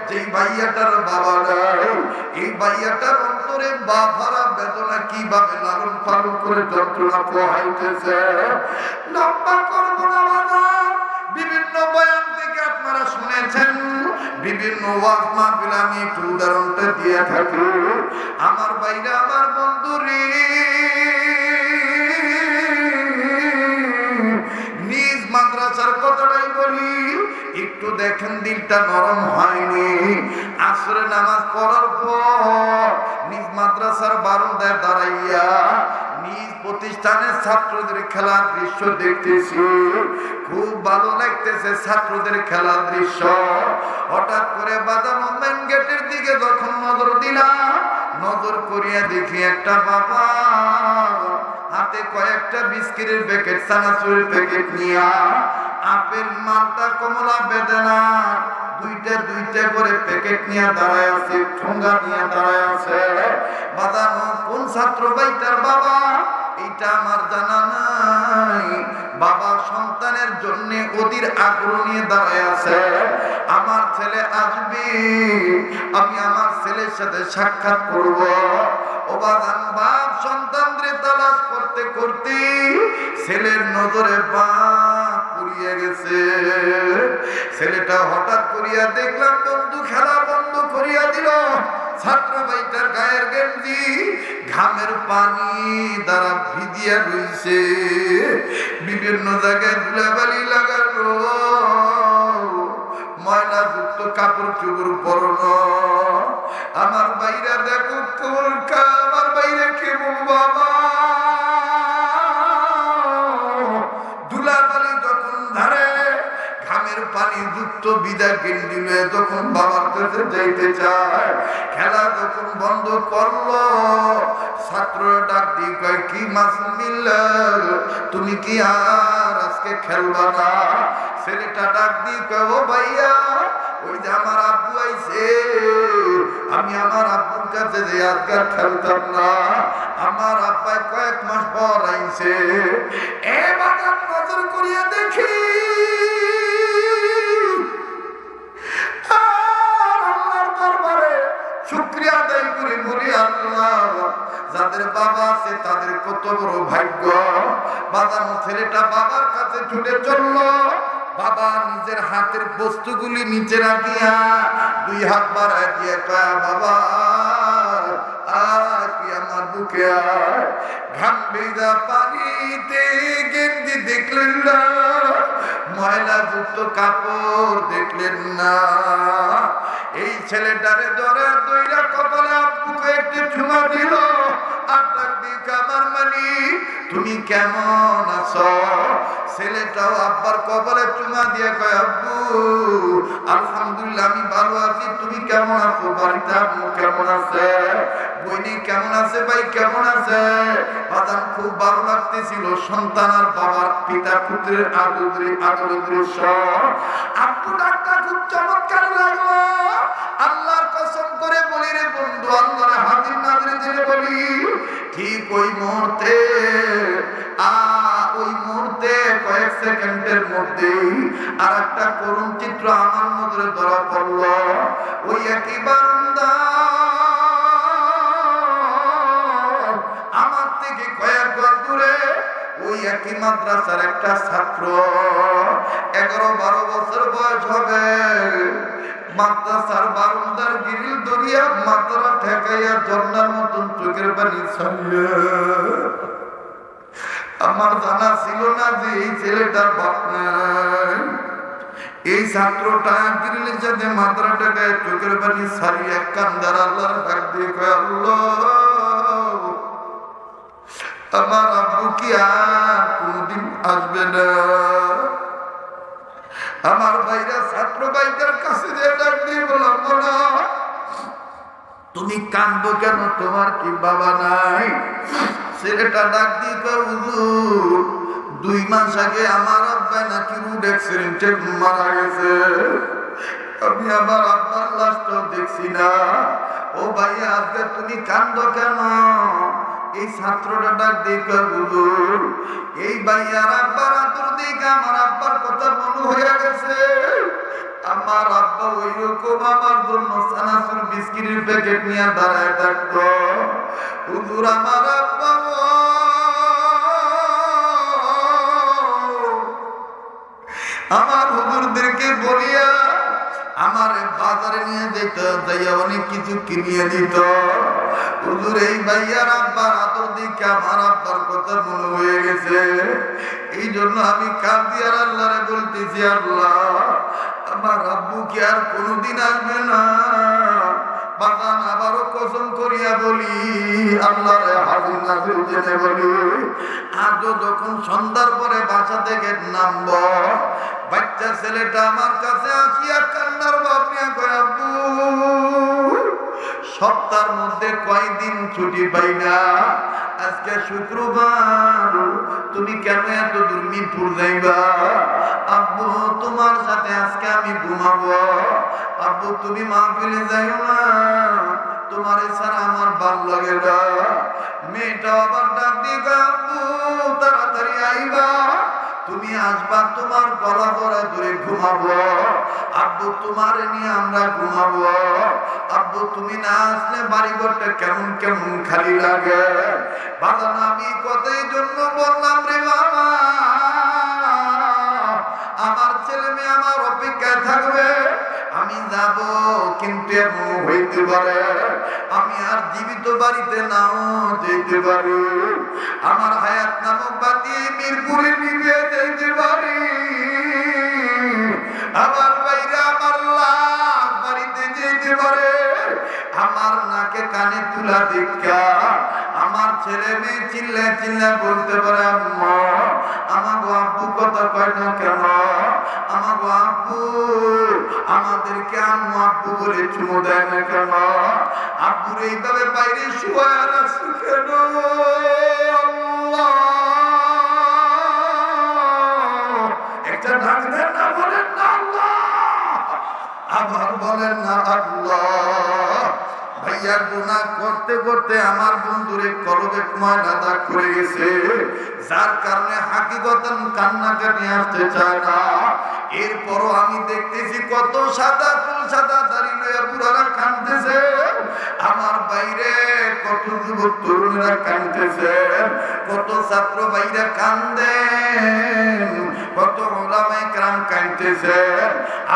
যে ভাইয়াটার বাবা নাই, এই ভাইয়াটার অন্তরে বাবারা বেদনা কিভাবে লালন পালন করে যন্ত্রণা পোহাইতেছে। লম্বা করব না বাবা, বিভিন্ন বয়ান থেকে আপনারা শুনেছেন, বিভিন্ন ওয়াজ মাহফিলে আমি একটু উদাহরণটা দিয়ে থাকি। আমার ভাইরা, আমার বন্ধুরে, নিজ মাদ্রাসার কথাটাই বলি, একটু দেখেন দিলটা নরম হয়নি। আসরে নামাজ পড়ার পর নিজ মাদ্রাসার বারান্দায় দাঁড়াইয়া নিজ প্রতিষ্ঠানের ছাত্রদের খেলার দৃশ্য দেখতেছি, খুব ভালো লাগতেছে ছাত্রদের খেলার দৃশ্য। হঠাৎ করে বাদাম মেন গেটের দিকে যখন নজর দিলাম, নজর করিয়া দেখি একটা বাবা হাতে কয়েকটা বিস্কিটের প্যাকেট, চানাচুরের প্যাকেট নিয়া আপেল, মালটা, কমলা, বেদানা দুইটা দুইটা করে প্যাকেট নিয়ে দাঁড়ায় আছে, ঠোঙ্গা নিয়ে দাঁড়ায় আছে। বাদানো কোন ছাত্র ভাইটার বাবা এটা আমার জানা নাই। বাবা সন্তানের জন্য অধীর আগ্রহ নিয়ে দাঁড়ায় আছে, আমার ছেলে আসবে, আমি আমার ছেলের সাথে সাক্ষাৎ করব। ও বাবা, বাপ সন্তানদের তালাশ করতে করতে ছেলের নজরে বাপ পুড়িয়ে গেছে। ছেলেটা হঠাৎ করিয়া দেখলাম বন্ধু খেলা বন্ধ করিয়া দিল। ছাত্র ভাইটার গায়ের গেঞ্জি ঘামের পানি দ্বারা ভিজিয়া রইছে, বিভিন্ন জায়গায় ধুলাবালি লাগানো, ময়লা যুক্ত কাপড় চোপড় পরনো। আমার বাইরা দেখো আমার বাইরে কেমন বাবা, ধুলাবালি যখন ধারে ঘামের পানি যুক্ত বিদা গেঞ্জি লয়ে যখন বাবার কাছে যাইতে চায়, খেলা যখন বন্ধ করলো, ছাত্র ডাক দিয়ে কয় কি মাসুমিল্লা, তুমি কি আর আজকে খেলবা না? ছেলেটা ডাক দিয়ে কয় ও ভাইয়া, ওই যে আমার আব্বু আইছে, আমি আমার আব্বুর কাছে যে আজকে খেলতাম না, আমার আব্বাই কয়েক মাস পর আইছে। এবার নজর করিয়া দেখি শুকরিয়া আদায় করে বলি আল্লাহ, যাদের বাবা আছে তাদের কত বড় ভাগ্য। বাজানো ছেলেটা বাবার কাছে ছুটে চললো। বাবা নিজের হাতের বস্তুগুলি নিচে রাখিয়া দুই হাত বাড়ায় দিয়ে কয় বাবা তুই আমার বুকে আয়। ঘাম ভেজা পানিতে গেঞ্জি দেখলেন না, ময়লা যুক্ত কাপড় দেখলেন না। এই ছেলেটারে ধরে দইরা কপালে আব্বুকে একটু চুমা দিল। আর ডাক দিয়ে আমার মানি তুমি কেমন আছো? ছেলেটাও আব্বার কপালে চুমা দিয়ে কয় আব্বু আলহামদুলিল্লাহ আমি ভালো আছি, তুমি কেমন আছো? বাড়িতে আম্মু কেমন আছে? বইনি কেমন আছে? ভাই কেমন আছে? বাদাম খুব ভালো লাগতেছিল সন্তান আর বাবার পিতা পুত্রের আদরের দৃশ্য। আব্বু ডাক্তার খুব চমৎকার লাগলো। আল্লাহর কসম করে বলি রে বন্ধু, আল্লাহর হাজির নাজরে জেনে বলি, ঠিক ওই মুহূর্তে কয়েক সেকেন্ডের মধ্যেই আর একটা করুণ চিত্র আমার নজরে ধরা পড়ল। ওই একই বান্দা আমার থেকে কয়েক ঘর দূরে ওই একই মাদ্রাসার একটা ছাত্র, 11-12 বছর বয়স হবে, মাদ্রাসার বারান্দার গ্রিল ধরিয়া মাথাটা ঠেকাইয়া ঝর্ণার মতন চোখের পানি ছাড়িয়ে। আমার জানা ছিল না যে এই ছেলেটার বাপ নাই। এই ছাত্রটা গ্রিলের সাথে মাথা ঠেকায় চোখের পানি ছাড়িয়ে কান্দার আল্লাহর ডাক দিয়ে কয় আল্লাহ আমার আব্বু কি আর কোনদিন আসবে না? আমার ভাইরা ছাত্র ভাইদের কাছে যে ডাক দিয়ে বললাম না তুমি কাঁদবো কেন, তোমার কি বাবা নাই? ছেলেটা ডাক দিয়ে কয় হুজুর 2 মাস আগে আমার আব্বা নাকি রোড অ্যাক্সিডেন্টে মারা গেছে, আমি আমার আব্বার লাশটাও দেখছি না। ও ভাইয়া আজকে তুমি কাঁদো কেন? এই ছাত্রটা ডাক দিয়ে কয় হুজুর এই ভাইয়ার আব্বার আদর দেখে আমার আব্বার কথা মনে হয়ে গেছে। আমার আব্বা ওই রকম আমার জন্য চানাচুর বিস্কিটের প্যাকেট নিয়ে দাঁড়ায় থাকতো। হুজুর আমার আব্বা আমার হুজুরদেরকে বলিয়া আমার বাজারে নিয়ে যেত, যাইয়া অনেক কিছু কিনিয়ে দিত। হুজুর এই ভাইয়ার আব্বার আদর দিকে আমার আব্বার কথা মনে হয়ে গেছে, এই জন্য আমি কাঁদি আর আল্লাহরে বলতেছি আল্লাহ আমার আব্বু কি আর কোনোদিন আসবে না? বাগান আবারও কসম করিয়া বলি আল্লাহরে হাজির নাজির জেনে বলি, আজও যখন সন্ধ্যার পরে বাসা থেকে নামব, বাচ্চা ছেলেটা আমার কাছে আসিয়া কান্নার ভাব নিয়ে কয় আব্বু সপ্তাহের মধ্যে কয়দিন ছুটি পাই না, আজকে শুক্রবার, তুমি কেন এত দূর মিরপুর যাইবা? আব্বু তোমার সাথে আজকে আমি ঘুমাবো, আব্বু তুমি মাহফিলে যাইও না, তোমার ছাড়া আমার ভালো লাগে না। মেয়েটা আবার ডাক দিয়ে আব্বু তুমি আসবা, তোমার গলা ধরে ধরে ঘুমাবো। আব্বু তোমার নিয়ে আমরা ঘুমাবো। আব্বু তুমি না আসলে বাড়িঘরটা কেমন কেমন খালি লাগে। বাজান আমি কথাই জন্য বললাম রে বাবা, আমার ছেলে মেয়ে আমার অপেক্ষায় থাকবে, আমি যাব, কিন্তু এমন হইতে পারে আমি আর জীবিত বাড়িতে নাও যেতে পারি। আমার হায়াত নামক বাতি মিরপুরে নিয়ে যেতে পারি। আমার বাইরে আমার লাশ বাড়িতে যেতে পারে। আমার নাকে কানে তুলা দীক্ষা আমার ছেলে মেয়ে চিল্লা চিল্লা বলতে পারে, আম্মা আমাগো আব্বু কথা কয় না কেন? আমাগো আব্বু আমাদেরকে আম্মু আব্বু বলে চুমু দেয় না কেন? আব্বুর এইভাবে বাইরে শুয়ে রাখছে কেন? একটা ডাক দেন না, বলেন না আল্লাহ, আবার বলেন না আল্লাহ। ভাইয়া গুনাহ করতে করতে আমার বন্ধুরে কলবে ময়লা দাগ করে গেছে, যার কারণে হাকিকতান কান্নাকাটি আসতে চায় না। এরপরও আমি দেখতেছি কত সাদা ফুল সাদা দাড়ি লইয়া বুড়ারা কাঁদতেছে, আমার বাইরে কত যুবক তরুণরা কাঁদতেছে, কত ছাত্র ভাইরা কান্দেন, কত ওলামায়ে কেরাম কাঁদতেছে,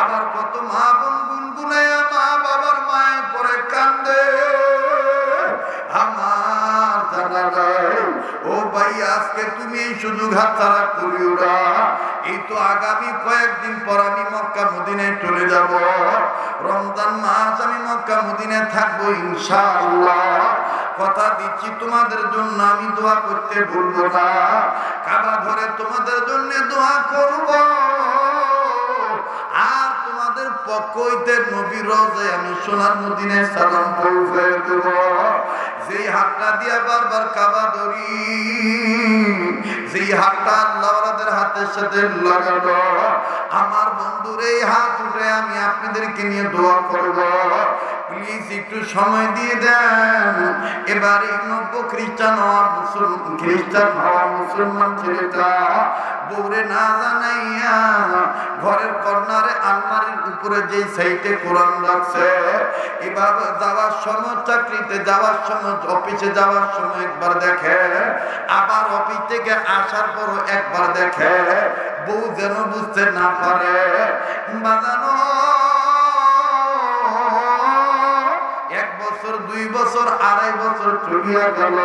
আবার কত মা বোন গুনগুনাইয়া মা বাবার মায়ের পরে কান্দে। আমার জানা নাই ও ভাই, আজকে তুমি এই সুযোগ হাতছাড়া করিও না। এই তো আগামী কয়েকদিন পর আমি মক্কা মদিনায় চলে যাব। রমজান মাস আমি মক্কা মদিনায় থাকবো ইনশাআল্লাহ। কথা দিচ্ছি তোমাদের জন্য আমি দোয়া করতে ভুলবো না। কাবা ঘরে তোমাদের জন্য দোয়া করব, আর তোমাদের পক্ষ হইতে নবীর রওজায় আমি সোনার মদিনায় সালাম পৌঁছে দেব। যেই হাতটা দিয়া বারবার কাবা ধরি, যেই হাতটা আল্লাহওয়ালাদের হাতের সাথে লাগানো, আমার বন্ধুর এই হাত উঠে আমি আপনাদেরকে নিয়ে দোয়া করব। প্লিজ একটু সময় দিয়ে দেন। এবার এই নব্য খ্রিস্টান হওয়া মুসলমান ছেলেটা বউরে না জানাইয়া ঘরের কর্নারে আলমারির উপরে যে সাইটে কোরআন রাখছে, এবার যাওয়ার সময়, চাকরিতে যাওয়ার সময়, অফিসে যাওয়ার সময় একবার দেখে, আবার অফিস থেকে আসার পরও একবার দেখে, বউ যেন বুঝতে না পারে। বাজানো 1 বছর 2 বছর 2.5 বছর চলিয়া গেল,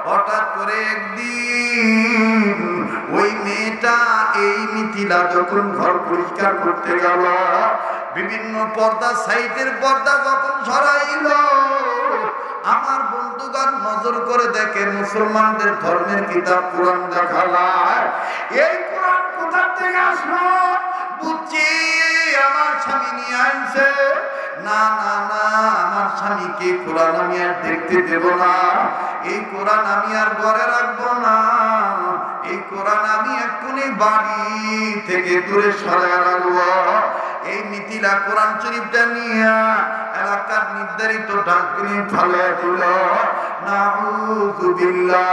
হঠাৎ করে একদিন ওই মেয়েটা এই মিথিলা যখন ঘর পরিষ্কার করতে গেল, বিভিন্ন পর্দা সাইডের পর্দা যখন সরাইল, আমার বন্ধুগণ নজর করে দেখে মুসলমানদের ধর্মের কিতাব কোরআন দেখালায়। এই কোরআন কোথা থেকে আসলো? বুঝছি আমার স্বামী নিয়ে আনছে। না না না, আমার স্বামীকে কোরআন আমি আর দেখতে দেব না। এই কোরআন আমি আর ঘরে রাখবো না। এই কোরআন আমি এক্ষুনি বাড়ি থেকে দূরে সরাই রাখবো। এই মিথিলা কোরআন শরীফটা নিয়ে এলাকার নির্ধারিত ডাস্টবিনে ফেলে দিল। নাউযুবিল্লাহ।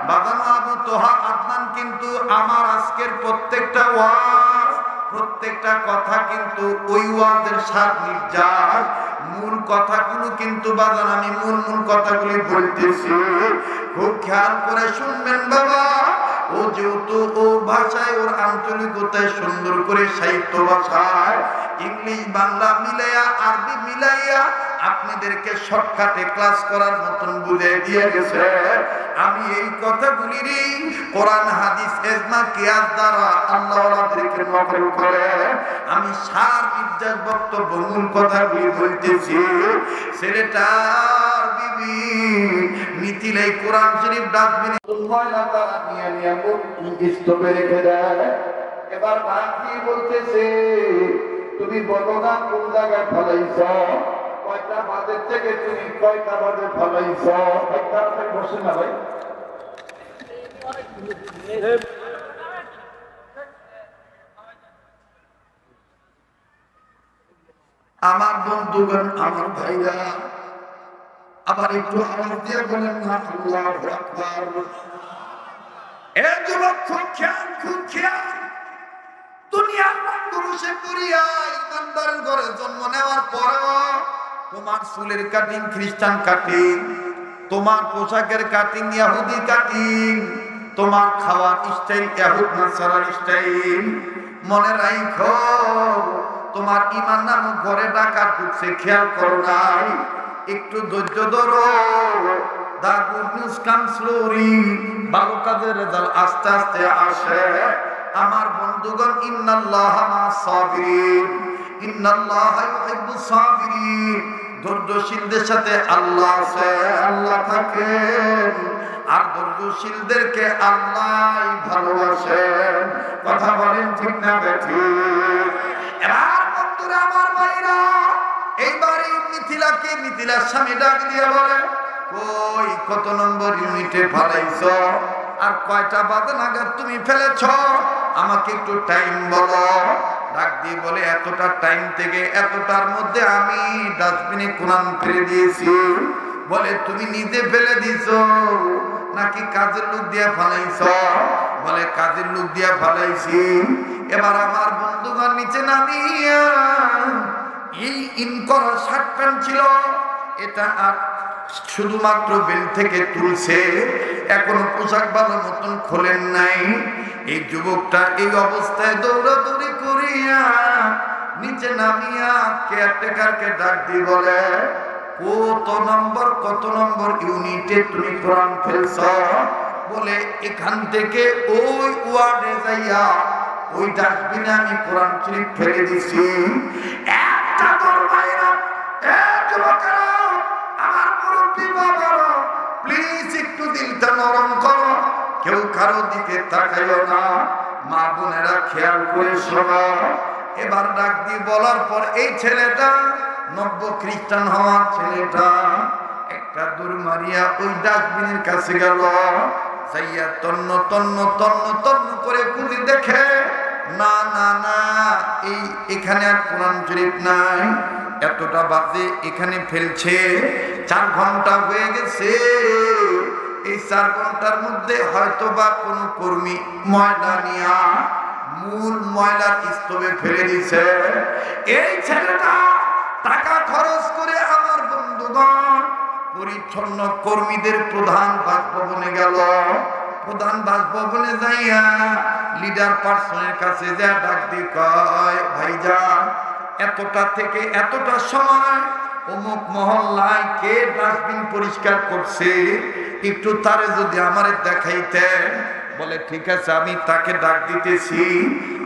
বাগানো আবু তোহা আদনান কিন্তু আমার আজকের প্রত্যেকটা ওয়াজ, প্রত্যেকটা কথা কিন্তু ওই ওয়াজের সাথ নির্যাস। মূল কথাগুলো কিন্তু বাজান আমি মূল কথাগুলি বলতেছি, খুব খেয়াল করে শুনবেন বাবা। ও যেহেতু ওর ভাষায়, ওর আঞ্চলিকতায় সুন্দর করে সাহিত্য ভাষায় ইংলিশ বাংলা মিলাইয়া আরবি মিলাইয়া আপনাদেরকে শর্টকাটে ক্লাস করার মতন বুঝিয়ে দিয়ে গেছে। আমি এই কথাগুলিরই কোরআন হাদিস ইজমা কিয়াস দ্বারা আল্লাহওয়ালাদেরকে নকল করে আমি সার নির্যাস বক্তব্য মূল কথাগুলি বলতেছি। ছেলেটার বিবি মিথিলাই কোরআন শরীফ ডাস্টবিনে ময়লা তারা নিয়ে স্তূপে রেখে দেয়। এবার ভাগ্যি বলতেছে, তুমি বলো না কোন জায়গায় ফলাইছ, কয়টা বাজের থেকে তুমি কয়টা বাজে ফলাইছ। বসে না ভাই, আমার বন্ধুগণ, আমার ভাইরা, আবার একটু আওয়াজ দিয়ে বলেন না আল্লাহু আকবার। এ যুবক খুব খেয়াল দুনিয়ার পুরুষে করিয়া ইমানদারের ঘরে জন্ম নেওয়ার পরেও তোমার চুলের কাটিং খ্রিস্টান কাটিং, তোমার পোশাকের কাটিং ইহুদি কাটিং, তোমার খাওয়ার স্টাইল ইহুদ নাসারার স্টাইল। মনে রাখো তোমার ইমান নামক ঘরে ডাকাত ঢুকছে, খেয়াল করো নাই? একটু ধৈর্য ধরো। দা গুড নিউজ কাম স্লোলি, ভালো কাজের রেজাল্ট আস্তে আস্তে আসে। আমার বন্ধুগণ, ইন্নাল্লাহা মা'আস সাবিরিন, ইন্নাল্লাহা ইউহিব্বুস সাবিরিন। ধৈর্যশীলদের সাথে আল্লাহ আছে, আল্লাহ থাকেন, আর ধৈর্যশীলদেরকে আল্লাহই ভালোবাসেন। কথা বলেন ঠিক না বেঠিক? এবার বন্ধুরা আমার ভাইরা, এইবারে মিথিলার স্বামী ডাক দিয়ে বলে, কই কত নম্বর ইউনিটে ফেলাইছো আর কয়টা বাজে নাগাদ তুমি ফেলেছ? আমাকে একটু টাইম বলো। ডাক দিয়ে বলে, এতটা টাইম থেকে এতটার মধ্যে আমি ডাস্টবিনে কোরআন ফেলে দিয়েছি। বলে, তুমি নিজে ফেলে দিছো নাকি কাজের লোক দিয়ে ফেলাইছো? বলে, কাজের লোক দিয়ে ফেলাইছি। এবার আমার বন্ধুগণ নিচে নামিয়া এই ইন করা শার্ট প্যান্ট ছিল, এটা আর শুধুমাত্র বেল থেকে তুলছে, এখনো পোশাক ভালো মতন খোলেন নাই। এই যুবকটা এই অবস্থায় দৌড়াদৌড়ি করিয়া নিচে নামিয়া কেয়ারটেকারকে ডাক দিয়ে বলে, কত নম্বর ইউনিটে তুমি কোরআন ফেলছ? বলে, এখান থেকে ওই ওয়ার্ডে যাইয়া ওই ডাস্টবিনে আমি কোরআন শরীফ ফেলে দিছি। একটা দরবাইরা, যুবকেরা, আমার মুরব্বি বাবারা, প্লিজ একটু দিলটা নরম করো, কেউ কারো দিকে তাকাইও না, মা বোনেরা খেয়াল করে শোনো। এবার ডাক দিয়ে বলার পর এই ছেলেটা, নব্য খ্রিস্টান হওয়া ছেলেটা, একটা দূর মারিয়া ওই ডাস্টবিনের কাছে গেল। যাইয়া তন্ন করে খুঁজে দেখে, না না না, এখানে আর কোরআন শরীফ নাই। এতটা বাজে এখানে ফেলছে, 4 ঘন্টা হয়ে গেছে। এই 4 ঘন্টার মধ্যে হয়তো বা কোনো কর্মী ময়লা নিয়া মূল ময়লার স্তূপে ফেলে দিছে। এই ছেলেটা টাকা খরচ করে আমার বন্ধুগণ পরিচ্ছন্ন কর্মীদের প্রধান বাসভবনে গেল। প্রধান বাসভবনে যাইয়া লিডার পার্সনের কাছে যা ডাক দিয়ে কয়, ভাইজান, এতটা থেকে এতটা সময় অমুক মহল্লায় কে ডাস্টবিন পরিষ্কার করছে, একটু তারে যদি আমারে দেখাইতেন। বলে, ঠিক আছে, আমি তাকে ডাক দিতেছি।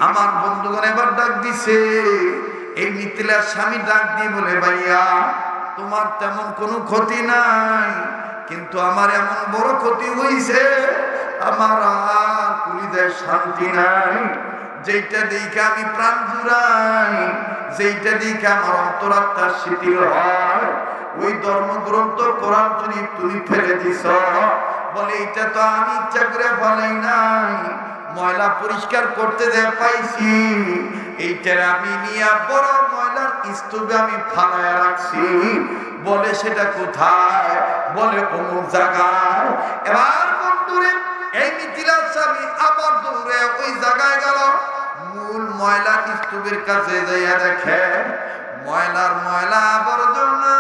আমার বন্ধুগণ এবার ডাক দিছে। এই মিথিলার স্বামী ডাক দিয়ে বলে, ভাইয়া, তোমার তেমন কোনো ক্ষতি নাই, কিন্তু আমার এমন বড় ক্ষতি হইছে, আমার আর কলিজায় শান্তি নাই। যেইটা দেখে আমি প্রাণ জুড়াই, যেইটা দেখে আমার অন্তরাত্মা শিথিল হয়, ওই ধর্মগ্রন্থ কোরআন শরীফ তুমি ফেলে দিছ। বলে, এটা তো আমি ইচ্ছা করে ফেলাই নাই, ময়লা পরিষ্কার করতে যা পাইছি, এইটার আমি নিয়ে বড় ময়লার স্তূপে আমি ফালাইয়া রাখছি। বলে, সেটা কোথায়? বলে, অমুক জায়গায়। এবার বন্ধুরে এই মিথিলার স্বামী আবার দৌড়ে ওই জায়গায় গেল। মূল ময়লার স্তূপের কাছে যাইয়া দেখে ময়লা আবর্জনা।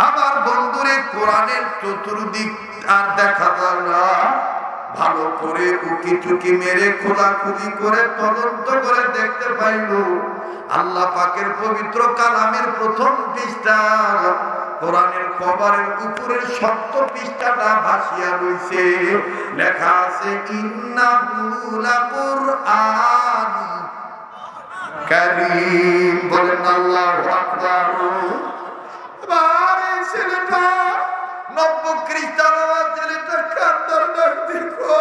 আমার বন্ধুরে কোরআনের চতুর্দিক আর দেখা যায় না। ভালো করে উকি চুকি মেরে খোঁজাখুঁজি করে তদন্ত করে দেখতে পাইল, আল্লাহ পাকের পবিত্র কালামের প্রথম পৃষ্ঠা কোরআনের কভারের উপরের 7 পৃষ্ঠাটা ভাসিয়া রয়েছে। লেখা আছে, ইন্নাহু লাকুরআন কারীম। বলেন আল্লাহু আকবার। বারে ছেলেটা, নব্য খ্রিস্টান হওয়া ছেলেটা কান্দার ডাক দেখো,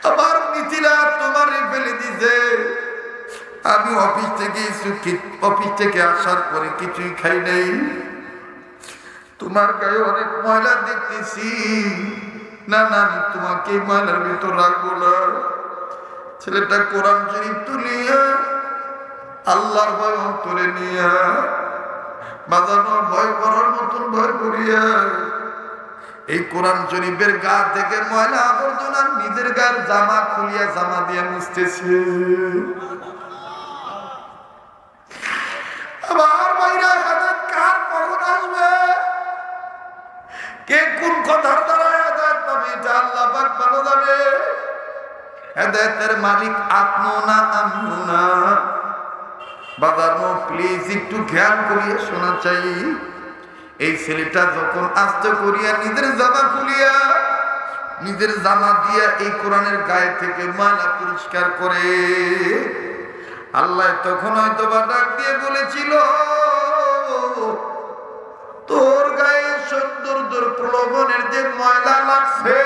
আমার মিথিলা তোমারে ফেলে দিছে। আমি অফিস থেকে আসার পরে কিছুই খাই নাই, তোমার গায়ে অনেক ময়লা দেখতেছি। না না, আমি তোমাকে ময়লার ভিতর রাখবো না। ছেলেটা কোরআন শরীফ তুলিয়া আল্লাহর ভয় অন্তরে নিয়া বাজানো ভয় করার মতন ভয় করিয়া এই কোরআন শরীফের গা থেকে ময়লা আবর্জনা নিজের গায়ের জামা খুলিয়া জামা দিয়ে মুছতেছে। আবার বাইরে হেদায়েত কার কখন আসবে, কে কোন কথার দ্বারা হেদায়েত পাবে এটা আল্লাহ পাক ভালো জানে। হেদায়েতের মালিক আপনো না আমিও না। বাজানো প্লিজ একটু খেয়াল করিয়া শোনা চাই। এই ছেলেটা যখন আস্তে করিয়া নিজের জামা খুলিয়া নিজের জামা দিয়া এই কোরআনের গায়ে থেকে ময়লা পরিষ্কার করে, আল্লাহ তখন হয়তো বা ডাক দিয়ে বলেছিল, তোর গায়ে সৌন্দর্যের প্রলোভনের যে ময়লা লাগছে,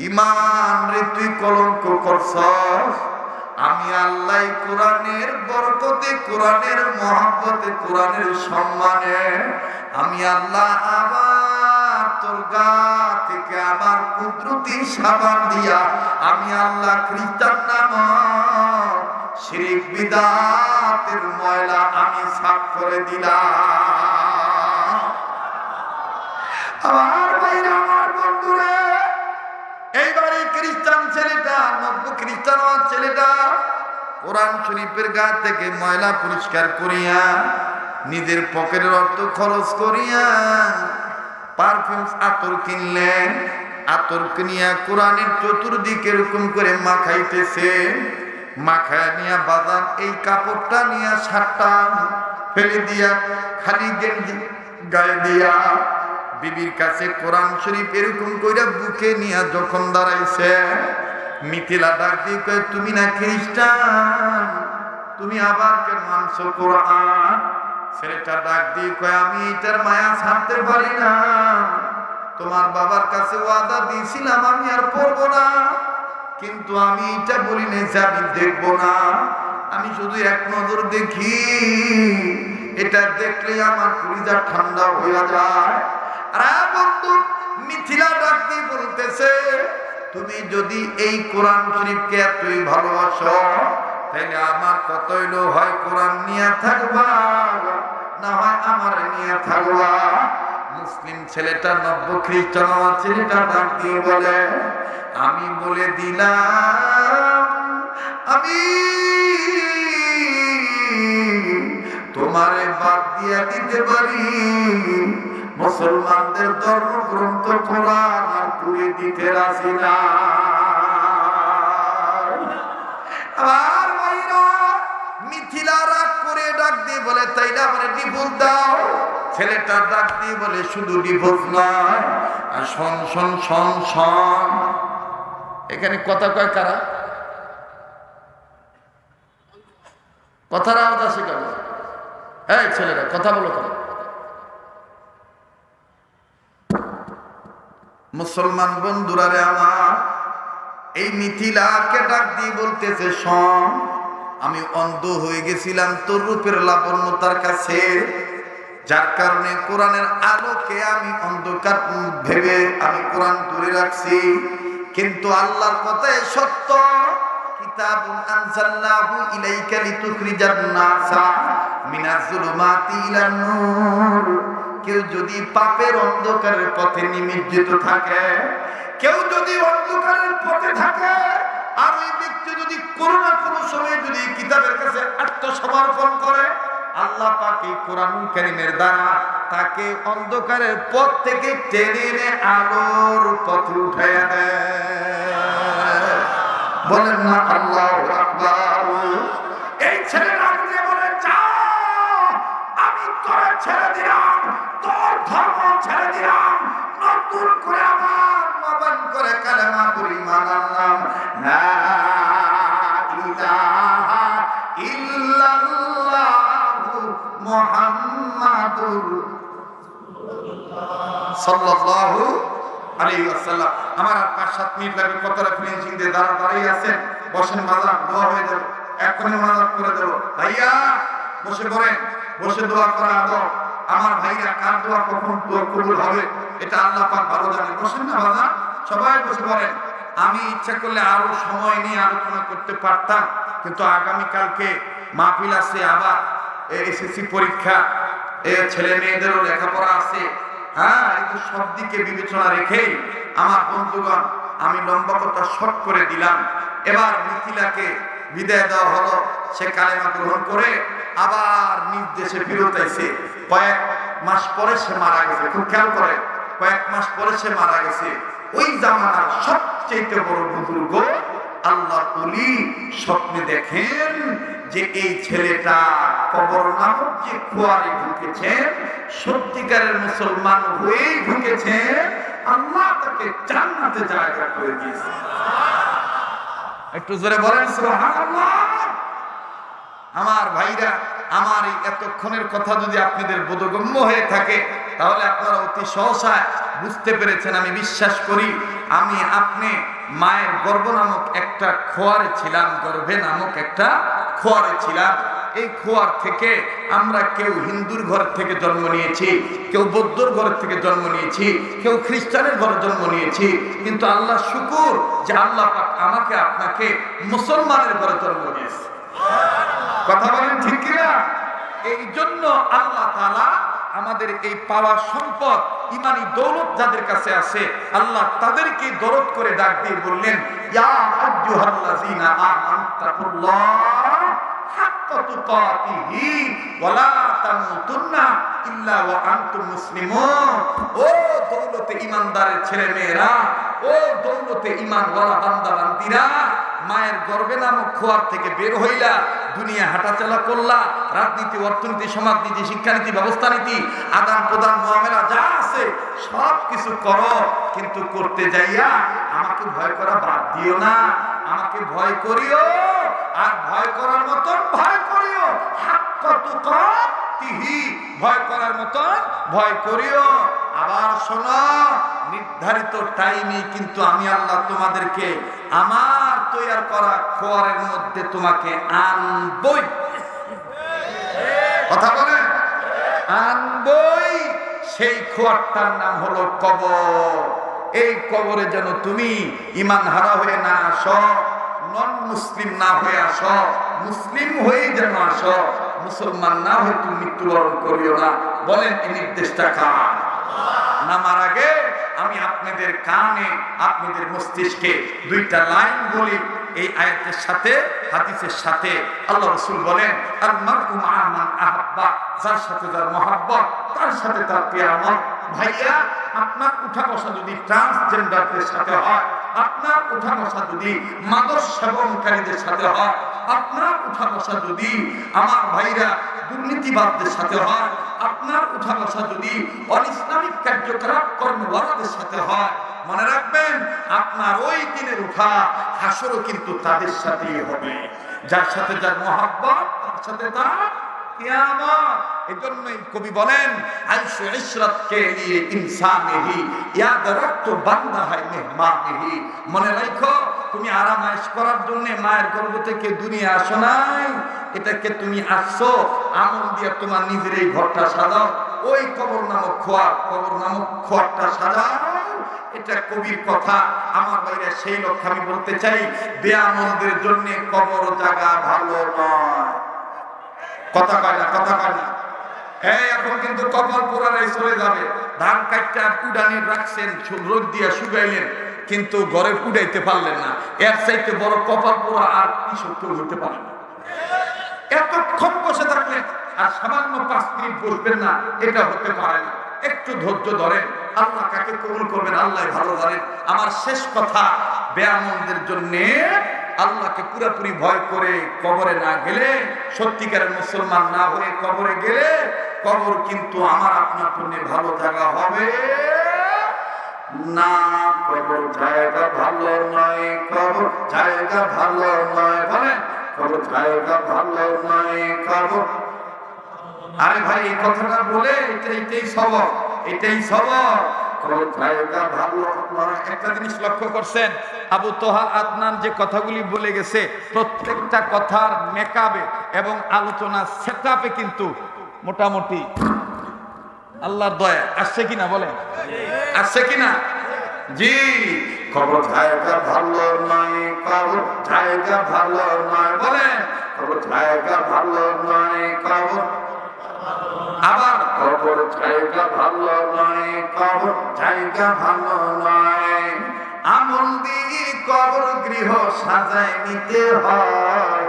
ঈমান রে তুই কলঙ্ক করছস। আমি আল্লাহ কোরআনের বরকতে, কোরআনের মহব্বতে, কোরআনের সম্মানে আমি আল্লাহ আবার তোর গা থেকে আমার কুদরতি সাবান দিয়া আমি আল্লাহ খ্রিস্টান নামক শিরক বিদআতের ময়লা আমি সাফ করে দিলাম। আমার ভাইরা, আমার বন্ধুরা, এইবারে খ্রিস্টান ছেলেটা, নব্য খ্রিস্টান ছেলেটা কোরআন শরীফের গা থেকে ময়লা পরিষ্কার করিয়া নিজের পকেটের অর্থ খরচ করিয়া পারফিউম আতর কিনলেন। আতর কিনিয়া কোরআনের চতুর্দিকে এরকম করে মাখাইতেছে। মাখায় নিয়া বাজান এই কাপড়টা নিয়া শার্টটা ফেলে দিয়া খালি গেঞ্জি গায়ে দিয়া বিবির কাছে কোরআন শরীফ এরকম কইরা বুকে নিয়া যখন দাঁড়াইছে, মিথিলা ডাক দিয়ে কয়, তুমি না খ্রিস্টান, তুমি আবার কেন মানছো কোরআন? ছেলেটা ডাক দিয়ে কয়, আমি এটার মায়া ছাড়তে পারি না। তোমার বাবার কাছে ওয়াদা দিয়েছিলাম আমি আর পড়বো না, কিন্তু আমি এটা বলি না যে আমি দেখবো না। আমি শুধু এক নজর দেখি, এটা দেখলে আমার কলিজা ঠান্ডা হয়ে যায়। বন্ধু, মিথিলা ডাক দিয়ে বলতেছে, তুমি যদি এই কোরআন শরীফকে এতই ভালোবাসো, তাহলে আমার কত হইলো, হয় কোরআন নিয়ে থাকবা, না হয় আমার নিয়ে থাকবা। মুসলিম ছেলেটা, নব্য খ্রিস্টান ছেলেটা ডাক দিয়ে বলে, আমি বলে দিলাম আমি তোমারে বাদ দিয়া দিতে পারি, মুসলমানদের ধর্মগ্রন্থ কোরআন আর পুড়ে দিতে রাজি না। আর ভাইরা, মিথিলা রাগ করে ডাক দিয়ে বলে, তাই না, মানে ডিভোর্স দাও। ছেলেটা ডাক দিয়ে বলে, শুধু ডিভোর্স নয়, আর শোন শোন শোন শোন। এখানে কথা কয় কারা? কথার আওয়াজ আসে কেন? এই ছেলেরা কথা বলো কেন? মুসলমান বন্ধুরা রে আমার, এই মিথিলাকে ডাক দিয়ে বলতেছে, শোন, আমি অন্ধ হয়ে গেছিলাম তোর রূপের লাবণ্যতার কাছে, যার কারণে কোরআনের আলোকে আমি অন্ধকার ভেবে আমি কোরআন ধরে রাখছি। কিন্তু আল্লাহর কথাই সত্য, কিতাবুন আনজালনাহু ইলাইকা লিতুখরিজান নাসা মিনাজ যুলুমাতি ইলান নূর। কেউ যদি পাপের অন্ধকারের পথে নিমজ্জিত থাকে, কেউ যদি অন্ধকারের পথে থাকে, আর ওই ব্যক্তি যদি কোনো না কোনো সময় যদি কিতাবের কাছে আত্মসমর্পণ করে, আল্লাহ পাক এই কোরআনুল কারীমের দ্বারা তাকে অন্ধকারের পথ থেকে টেনে এনে আলোর পথে উঠাইয়া দেয়। বলেন না আল্লাহু আকবার। এই ছেলেরা দিয়ে বলে, যাও, আমি তোরে ছেড়ে দিলাম, তোর ধর্ম ছেড়ে দিলাম, নতুন করে আবার নবায়ন করে কালেমা পরিমাণ আনলাম, লা ইলাহা ইল্লাল্লাহু মুহাম্মাদুর সাল্লাল্লাহু আলাইহি ওয়াসাল্লাম। আমার আর 5-7 মিনিট লাগবে, কতটা ফিনিশিং দিয়ে দাঁড়িয়ে আছেন, বসেন, মাজার দোয়া হয়ে যাবে, এক্ষুনি মাজার করে দেবো। ভাইয়া বসে পড়েন, বসে দোয়া করা আদব। আমার ভাইয়া কার দোয়া কখন কবুল হবে এটা আল্লাহ পাক ভালো জানে। বসেন না বাজার, সবাই বসে পড়েন। আমি ইচ্ছা করলে আরো সময় নিয়ে আলোচনা করতে পারতাম, কিন্তু আগামীকালকে মাহফিল আছে, আবার এসএসসি পরীক্ষা, ছেলে মেয়েদেরও লেখাপড়া আছে। হ্যাঁ, কিন্তু সব দিকে বিবেচনা রেখেই আমার বন্ধুগণ, আমি লম্বা কথা শর্ট করে দিলাম। এবার মিথিলাকে বিদায় দেওয়া হলো। সে কালেমা গ্রহণ করে আবার নিজ দেশে ফিরত আইছে। কয়েক মাস পরে সে মারা গেছে। খুব খেয়াল করে, কয়েক মাস পরে সে মারা গেছে। ওই জামানার সবচেয়ে বড় বুজুর্গ আল্লাহর ওলি স্বপ্নে দেখেন যে এই ছেলেটা কবর নামক যে কুয়ারে ঢুকেছেন, সত্যিকারের মুসলমান হয়েই ঢুকেছেন, আল্লাহ তাকে জান্নাতে জায়গা করে দিয়েছে। একটু জোরে বলেন সুবহানাল্লাহ। আমার ভাইরা, আমার এই এতক্ষণের কথা যদি আপনাদের বোধগম্য হয়ে থাকে, তাহলে আপনারা অতি সহসায় বুঝতে পেরেছেন। আমি বিশ্বাস করি আমি আপনি মায়ের গর্ভ নামক একটা খোয়ারে ছিলাম, গর্ভে নামক একটা খোয়ারে ছিলাম। এই খোয়ার থেকে আমরা কেউ হিন্দুর ঘর থেকে জন্ম নিয়েছি, কেউ বৌদ্ধর ঘর থেকে জন্ম নিয়েছি, কেউ খ্রিস্টানের ঘরে জন্ম নিয়েছি, কিন্তু আল্লাহ শুকুর যে আল্লাহ পাক আমাকে আপনাকে মুসলমানের ঘরে জন্ম দিয়েছে। কথা বলেন ঠিক কিনা? এই জন্য আল্লাহ তাআলা আমাদের এই পাওয়া সম্পদ, ইমানি দৌলত যাদের কাছে আছে, আল্লাহ তাদেরকে দরদ করে ডাক দিয়ে বললেন, ইয়া আইয়ুহাল্লাযীনা আমানু তাকুল্লাহ হাক্কা তুকাতিহি ওয়া লা তামুতুন্না ইল্লা ওয়া আনতুম মুসলিমুন। ও দৌলতে ইমানদারের ছেলে মেয়েরা, ও দৌলতে ঈমানওয়ালা বান্দা বান্দীরা, মায়ের গর্ভে নামক খোয়ার থেকে বের হইলা, দুনিয়া হাঁটাচলা করলা, রাজনীতি, অর্থনীতি, সমাজনীতি, শিক্ষানীতি, ব্যবস্থা নীতি, আদান প্রদান, মুআমালা যা আছে সব কিছু করো, কিন্তু করতে যাইয়া আমাকে ভয় করা বাদ দিও না। আমাকে ভয় করিও, আর ভয় করার মতন ভয় করিও, হাক্কা তুকাতিহি, ভয় করার মতন ভয় করিও। আবার শোনো, নির্ধারিত টাইমে কিন্তু আমি আল্লাহ তোমাদেরকে আমার তৈরি করা খোয়ারের মধ্যে তোমাকে আনবই। কথা বলেন, আনবই। সেই খোয়ারটার নাম হলো কবর। এই কবরে যেন তুমি ঈমান হারা হয়ে না আসো, নন মুসলিম না হয়ে আসো, মুসলিম হয়েই যেন আসো, মুসলমান না হয়ে তুমি মৃত্যুবরণ করিও না। বলেন এই নির্দেশটা কার? নামার আগে আমি আপনাদের কানে, আপনাদের মস্তিষ্কে দুইটা লাইন বলি। এই আয়াতের সাথে, হাদিসের সাথে আল্লাহ রাসূল বলেন, আল মারউ মা মান আহাব্বা, যার সাথে যার মহব্বত, তার সাথে তার কিয়ামত। ভাইয়া, আপনার উঠা বসা যদি ট্রান্সজেন্ডারদের সাথে হয়, আপনার উঠা বসা যদি মাদক সেবনকারীদের সাথে হয়, আপনার উঠা বসা যদি আমার ভাইরা দুর্নীতিবাদদের সাথে হয়, আপনার উঠা বসা যদি অনিসলামিক কার্যকলাপ কর্মওয়ালাদের সাথে হয়, মনে রাখবেন আপনার ওই দিনের উঠা হাসরও কিন্তু তাদের সাথেই হবে। যার সাথে যার মহব্বত, তার সাথে তার কিয়ামত। এজন্যই কবি বলেন, আইশু ইশরাত কে লিয়ে ইনসান নেহি, ইয়াদ রাখতো বান্দা হয় মেহমান নেহি। মনে রাখো, তুমি আরাম আয়েশ করার জন্য মায়ের গর্ভ থেকে দুনিয়া আসো নাই, এটাকে তুমি আসছো আমল দিয়ে তোমার নিজের এই ঘরটা সাজাও। ওই কবর নামক খোয়ার, কবর নামক খোয়ারটা সাজাও। এটা কবির কথা। আমার বাইরে সেই লক্ষ্য আমি বলতে চাই, বেআমলদের জন্য কবর জায়গা ভালো নয়। কথা কয় না, কথা কয় না। এখন কিন্তু কপাল পোড়ারাই চলে যাবে। ধান কাটটা উডানি রাখছেন, রোদ দিয়ে শুকাইলেন, কিন্তু ঘরে উড়াইতে পারলেন না। এর চাইতে বড় কপাল পোড়া আর কি সত্য হইতে পারে না। এতক্ষণ বসে থাকলেন আর সামান্য 5 মিনিট বসবেন না, এটা হতে পারে না। একটু ধৈর্য ধরেন, আল্লাহ কাকে কবুল করবেন আল্লাহ ভালো জানেন। আমার শেষ কথা, বেআমলদের জন্য আল্লাহকে পুরোপুরি ভয় করে কবরে না গেলে, সত্যিকারের মুসলমান না হয়ে কবরে গেলে, কবর কিন্তু আমার আপনার জন্য ভালো জায়গা হবে না। কবর জায়গা ভালো নয়, কবর জায়গা ভালো নয়। বলেন, কবর জায়গা ভালো নয়, কবর। আরে ভাই, এই কথাটা বলে এটাই সবক, এটাই সবক। একটা জিনিস লক্ষ্য করছেন, আবু তোহা আদনান যে কথাগুলি বলে গেছে, প্রত্যেকটা কথার মেকআপে এবং আলোচনা সেটআপে কিন্তু মোটামুটি আল্লাহর দয়া আসছে কিনা বলেন, আসছে কিনা? জি। কবর জায়গা ভালো নয়, কবর জায়গা ভালো নয়। বলেন, কবর জায়গা ভালো নয়, কবর জায়গা ভালো নয়, কবর জায়গা ভালো নয়। আমল দিয়ে কবর গৃহ সাজায় নিতে হয়,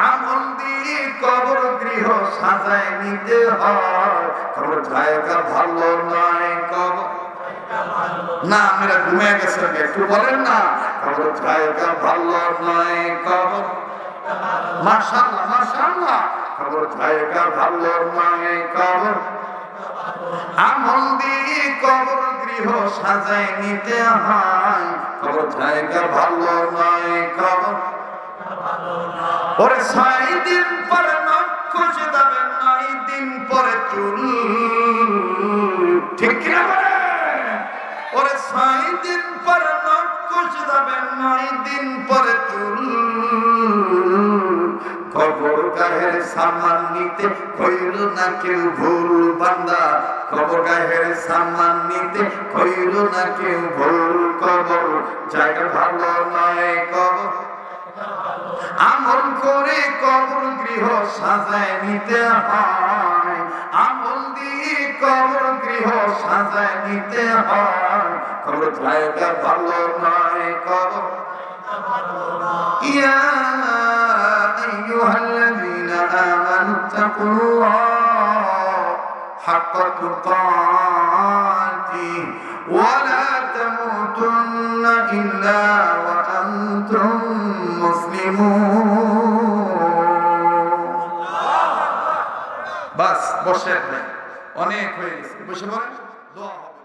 আমল দিয়ে কবর গৃহ সাজায় নিতে হয়। কবর জায়গা ভালো নয়, কবর না, আমরা ঘুমিয়ে গেছেন, একটু বলেন না। কবর জায়গা ভালো নয়, কবর মাশাআল্লাহ মাশাআল্লাহ। কবর জায়গা ভালো নয়, কবর আমল দিয়ে কবর গৃহ সাজায় নিতে হয়। কবর জায়গা ভালো নয়, কবর ওরে 6 দিন পরে নখ খসে যাবে, 9 দিন পরে চুল, ঠিক কিনা বলে? ওরে 6 দিন পরে নখ খসে যাবে, 9 দিন পরে চুল। কবর গাহের সামান নিতে কইল না কেউ ভুল বান্দা, কবর গাহের সামান নিতে কইল না কেউ ভুল। কবর জায়গা ভালো নয়, কবর আমল করে কবর গৃহ সাজায় নিতে হয়, আমল দিয়ে কবর গৃহ সাজায় নিতে হয়। কবর জায়গা ভালো নয়, কবর ইয়া আইয়ুহাল্লাযীনা আমানু তাকুল্লাহ হাক্কা তুকাতিহি ওয়া লা তামুতুন্না ইল্লা ওয়া আনতুম মুসলিমুন। বাস বসেন, অনেক হয়ে গেছে, বসে পড়েন, দোয়া হবে।